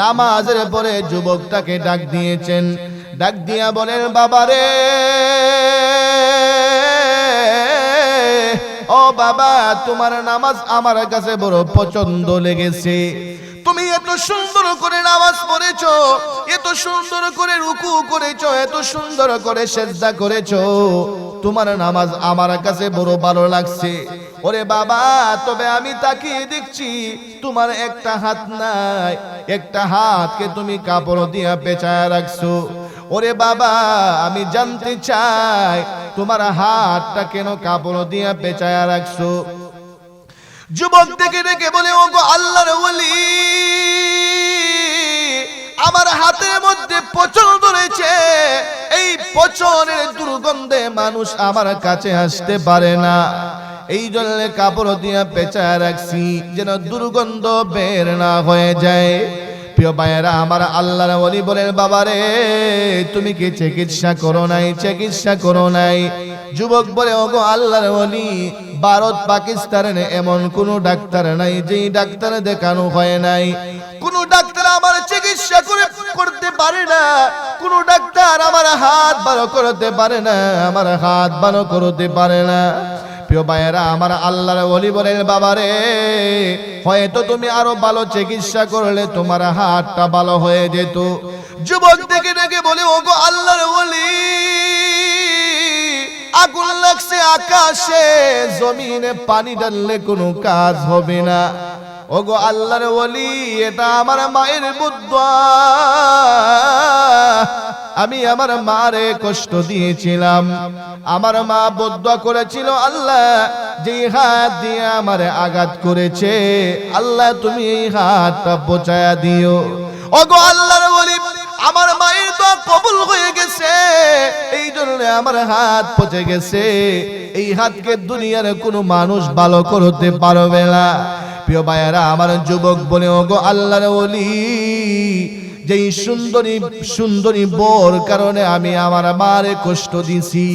Speaker 1: নামাজের পরে যুবকটাকে ডাক দিয়েছেন, ডাক দিয়া বলেন, বাবারে, ও বাবা, তোমার নামাজ আমার কাছে বড় পছন্দ লেগেছে, তুমি এত সুন্দর করে নামাজ পড়েছো, এত সুন্দর করে রুকু করেছো, এত সুন্দর করে সেজদা করেছো, তোমার নামাজ আমার কাছে বড় ভালো লাগছে। ওরে বাবা, তবে আমি তাকিয়ে দেখছি তোমার একটা হাত নাই, একটা হাতকে তুমি কাপড় দিয়া পেঁচায়া রাখছো। ওরে বাবা, আমি জানতে চাই তোমার হাতটা কেন কাপড় দিয়া পেঁচায়া রাখছো? যুবক ডেকে ডেকে বলে, ও গো আল্লাহর ওলি, আমার হাতের মধ্যে পচন ধরেছে, এই পচনের দুর্গন্ধে মানুষ আমার কাছে আসতে পারে না, এই জন্য কাপড় দিয়া পেঁচায় রাখছি যেন দুর্গন্ধ বের না হয়ে যায়। প্রিয় ভাইয়েরা আমার, আল্লাহর ওলি বলেন, বাবারে তুমি কি চিকিৎসা করো নাই? চিকিৎসা করো নাই? যুবক বলে, ওগো আল্লাহর ওলি, ভারত পাকিস্তানে এমন কোন ডাক্তার নাই যেই ডাক্তার দেখানো হয় নাই, কোন ডাক্তার আমার চিকিৎসা করতে পারে না, কোন ডাক্তার আমার হাত ভালো করতে পারে না, আমার হাত ভালো করতে পারে না। প্রিয় ভাইয়েরা আমার, আল্লাহর ওলি বলেন, বাবারে হয়তো তুমি আরো ভালো চিকিৎসা করলে তোমার হাতটা ভালো হয়ে যেত। যুবক দেখে দেখে বলে, ওগো আল্লাহর ওলি, আগুন লাগছে আকাশে, জমিনে পানি ঢাললে কোনো কাজ হবে না। ওগো আল্লাহর ওলি, এটা আমার মায়ের বুদ্ধা, আমি আমার মারে কষ্ট দিয়েছিলাম, আমার মা বদদুয়া করেছিল, আল্লাহ যেই হাত দিয়ে আমারে আঘাত করেছে, আল্লাহ তুমি এই হাতটা পচায়া দিও। ওগো আল্লাহর ওলি, আমার মায়ের দোয়া কবুল হয়ে গেছে, এই জন্য আমার হাত পচে গেছে, এই হাতকে দুনিয়ার কোনো মানুষ ভালো করতে পারবে না। প্রিয় ভাইয়েরা আমার, যুবক বলে, ওগো আল্লাহর ওলি, যেই সুন্দরী বোর কারণে আমি আমার মারে কষ্ট দিছি,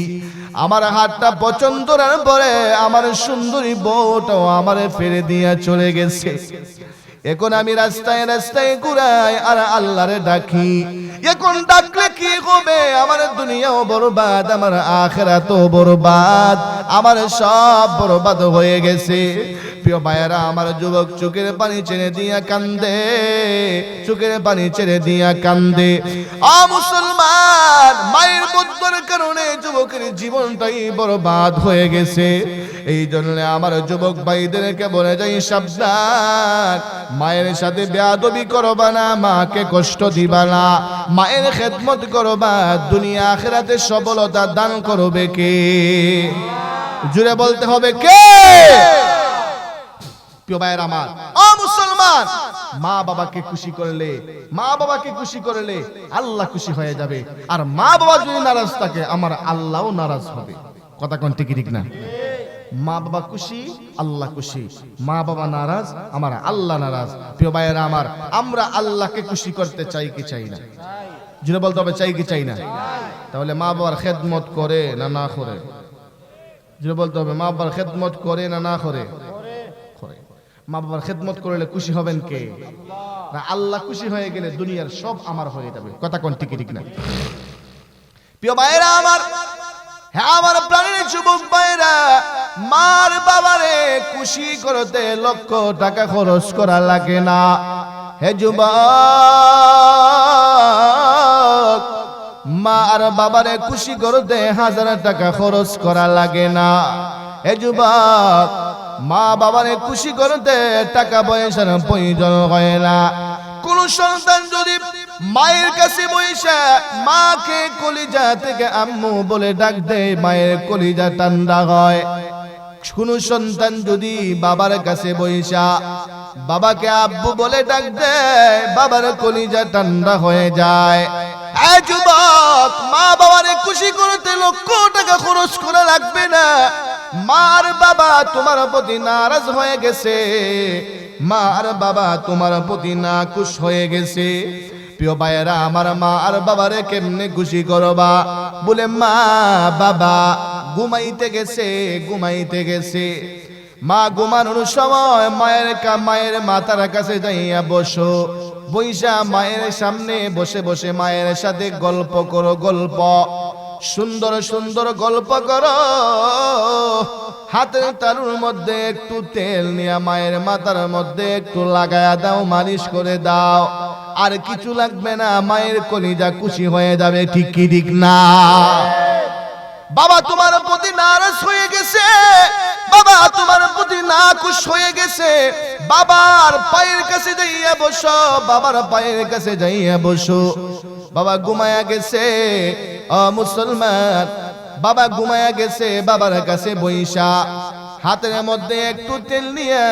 Speaker 1: আমার হাতটা পছন্দ করার পরে আমার সুন্দরী বউটাও আমারে ফেলে দিয়া চলে গেছে। এখন আমি রাস্তায় রাস্তায় ঘুরাই আর আল্লাহরে ডাকি, এখন ডাকলে কি হবে? আমার দুনিয়াও বরবাদ, আমার আখিরাতও বরবাদ, আমার সব বরবাদ হয়ে গেছে। প্রিয় ভাইয়েরা আমার, যুবক চোখের পানি ছেড়ে দিয়া কান্দে, চোখের পানি ছেড়ে দিয়া কান্দে। মুসলমান, মায়ের বদদুয়ার কারণে যুবকের জীবনটাই বরবাদ হয়ে গেছে। এই জন্য আমার যুবক ভাইদেরকে বলে যাই, সাবধান, মায়ের সাথে বেয়াদবি করবা না, মাকে কষ্ট দিবা না, মায়ের খেদমত করবা, দুনিয়া আখিরাতে সফলতা দান করবে কে? জুড়ে বলতে হবে কে? প্রিয় ভাইয়ের আমার, মুসলমান, মা বাবাকে খুশি করলে, মা বাবাকে খুশি করলে আল্লাহ খুশি হয়ে যাবে, আর মা বাবা যদি নারাজ থাকে আমার আল্লাহও নারাজ হবে। কথা কোন ঠিক ঠিক না? মা বাবা খুশি, আল্লাহ খুশি, মা বাবা নারাজ, আমার আল্লাহ নারাজ। প্রিয় ভাইয়েরা আমার, আমরা আল্লাহকে খুশি করতে চাই কি চাই না? জুড়ে বলতে হবে চাই কি চাই না? তাহলে মা বাবার খেদমত করে না না করে? জুড়ে বলতে হবে, মা বাবার খেদমত করে না না করে? মা বাবার খেদমত করলে খুশি হবেন কে? না আল্লাহ খুশি হয়ে গেলে দুনিয়ার সব আমার হয়ে যাবে। কথা কোন ঠিক ঠিক না? প্রিয় ভাইয়েরা আমার, হ্যাঁ আমার প্রাণের যুবক ভাইয়েরা, মার বাবারে খুশি করতে লক্ষ টাকা খরচ করা লাগে না। হে যুবক, মা আর বাবারে খুশি করতে 1000 টাকা খরচ করা লাগে না। হে যুবক, মা বাবারে খুশি করতে টাকা পয়সার প্রয়োজন হয় না। কোন সন্তান যদি মায়ের কাছে বসে মাকে কলিজা থেকে আম্মু বলে ডাক দেয়, মায়ের কলিজা ঠান্ডা হয়। কোন সন্তান যদি বাবার কাছে বসে বাবাকে আব্বু বলে ডাক দেয়, বাবার কলিজা ঠান্ডা হয়ে যায়। এই যুবক, মা বাবারে খুশি করতে লক্ষ টাকা খরচ করা লাগবে না। মার বাবা তোমার প্রতি নারাজ হয়ে গেছে, মার বাবা তোমার প্রতি নাখুশ হয়ে গেছে। প্রিয় ভাইয়েরা আমার, মা আর বাবারে কেমনে খুশি করবা? বলে মা বাবা ঘুমাইতে গেছে, ঘুমাইতে গেছে। মা ঘুমানোর সময় মায়ের মাথার কাছে যাইয়া বসো, বইসা মায়ের সামনে বসে বসে মায়ের সাথে গল্প করো, গল্প সুন্দর সুন্দর গল্প করো। হাতের তালুর মধ্যে একটু তেল নিয়ে মায়ের মাথার মধ্যে একটু লাগায়া দাও, মালিশ করে দাও, আর কিছু লাগবে না, মায়ের কলিজা খুশি হয়ে যাবে। ঠিক কি ঠিক না? বাবা তোমার প্রতি নারাজ হয়ে গেছে, বাবা তোমার প্রতি নাখুশ হয়ে গেছে, বাবার পায়ের কাছে যাইয়া বসো, বাবার পায়ের কাছে যাইয়া বসো। বাবা ঘুমায়া গেছে, মুসলমান, বাবা ঘুমায়া গেছে, বাবার কাছে বইসা হাতের মধ্যে একটু তেল নিয়ে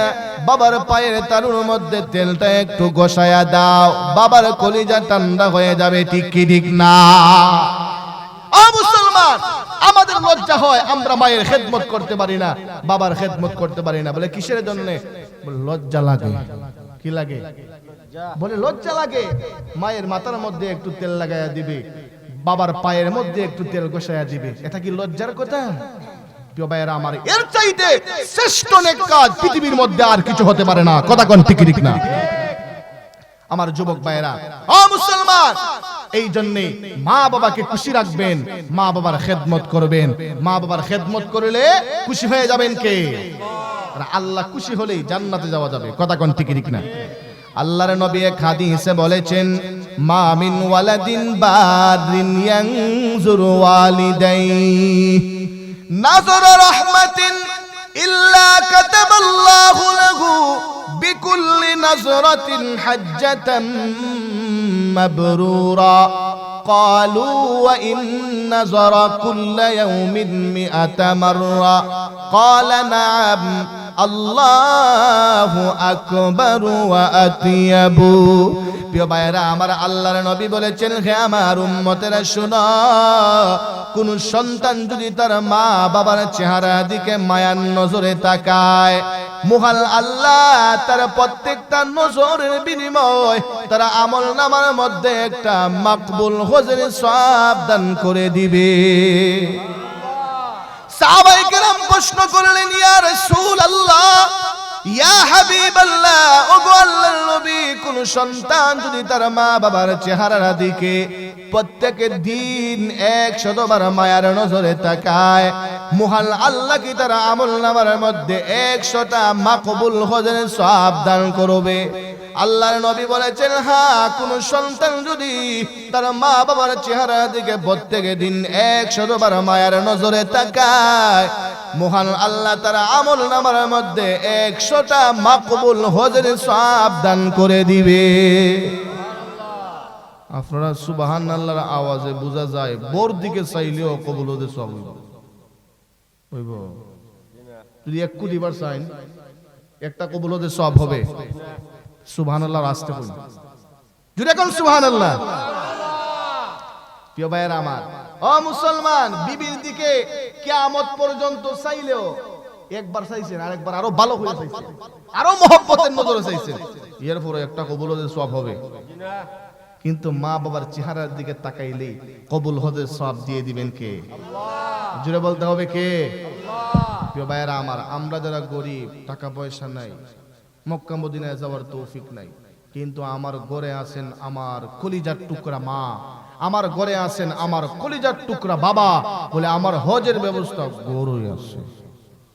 Speaker 1: বাবার পায়ের তালুর মধ্যে তেলটা একটু ঘষায়া দাও, বাবার কলিজা ঠান্ডা হয়ে যাবে। ঠিক কি ঠিক না? মুসলমান, আমাদের লজ্জা হয় আমরা মায়ের খেদমত করতে পারি না, বাবার খেদমত করতে পারি না। বলে কিসের জন্য? বলে লজ্জা লাগে। কি লাগে? বলে লজ্জা লাগে। মায়ের মাথার মধ্যে একটু তেল লাগাইয়া দিবে, বাবার পায়ের মধ্যে একটু তেল ঘষাইয়া দিবে, এটা কি লজ্জার কথা? প্রিয় ভাইয়েরা আমার, এর চাইতে শ্রেষ্ঠ নেক কাজ পৃথিবীর মধ্যে আর কিছু হতে পারে না। কথা কোন ঠিক ঠিক না? আমার যুবক ভাইয়েরা, ও মুসলমান, এই জন্যে মা বাবাকে খুশি রাখবেন, মা বাবার খেদমত করবেন। মা বাবার খেদমত করলে খুশি হয়ে যাবেন কে? আর আল্লাহ খুশি হলেই জান্নাতে যাওয়া যাবে। কথা কোন ঠিক ঠিক না? আল্লাহর নবী এক হাদিসে বলেছেন, মা মিন ওয়ালাদিন বারিন ইয়ানজুরু ওয়ালিদাইহি নাযরা রাহমাতিন ইল্লা কাতাবাল্লাহু লাহু বিকুল্লি নাযরাতিন হাজ্জাতাম মাবরুরা। قالوا وإن نظر كل يوم 100 مرة قال نعم আল্লাহু আকবার ওয়া আতিয়াবু। প্রিয় ভাইরা আমার, আল্লাহর নবী বলেছেন, হে আমার উম্মতেরা শোনো, কোন সন্তান যদি তার মা বাবার চেহারা দিকে মায়ার নজরে তাকায়, মহান আল্লাহ তার প্রত্যেকটা নজরের বিনিময় তার আমলনামার মধ্যে একটা মাকবুল হজের সওয়াব দান করে দিবে। সাহাবায়ে কেরাম প্রশ্ন করলেন, ইয়া রাসূলুল্লাহ, ইয়া হাবিবাল্লাহ, ওগো আল্লাহর নবী, কোন সন্তান যদি তার মা বাবার চেহারার দিকে প্রত্যেক দিন 100 বার মায়ার নজরে তাকায়, মহান আল্লাহ কি তার আমলনামার মধ্যে 100টা মাকবুল হজের সওয়াব দান করবে? আল্লাহর নবী বলেছেন, হ্যাঁ, কোন সন্তান যদি তার মা বাবার চেহারার দিকে প্রত্যেক দিন 100 বার মায়ার নজরে তাকায়, মহান আল্লাহ তার আমলনামার মধ্যে 100টা মাকবুল হজের সওয়াব দান করে দিবে। আপনারা সুবহানাল্লাহর আওয়াজে বোঝা যায় বোর দিকে চাইলেও কবুল হতে সব হইব। যদি 1 কোটি বার চাইন, একটা কবুল হতে সব হবে। সুবহানাল্লাহ আসতে বলি, জুড়ে কোন সুবহানাল্লাহ। প্রিয় ভাইয়েরা আমার, ও মুসলমান, বিবির দিকে কিয়ামত পর্যন্ত চাইলেও একবার চাইছেন, আরেকবার আরো ভালো করে চাইছেন, আরো মহব্বতের নজরে চাইছেন, এরপরে একটা কবুল হতে সব হবে। কিন্তু মা বাবার চেহারার দিকে তাকাইলেই কবুল হতে সব দিয়ে দিবেন কে? আল্লাহ। জুড়ে বলতে হবে কে? আল্লাহ। প্রিয় ভাইয়েরা আমার, আমরা যারা গরিব, টাকা পয়সা নাই, মক্কা মদিনায় যাওয়ার তৌফিক নাই, কিন্তু আমার ঘরে আছেন আমার কলিজার টুকরা মা, আমার ঘরে আছেন আমার কলিজার টুকরা বাবা, বলে আমার হজের ব্যবস্থা গরুই আছে।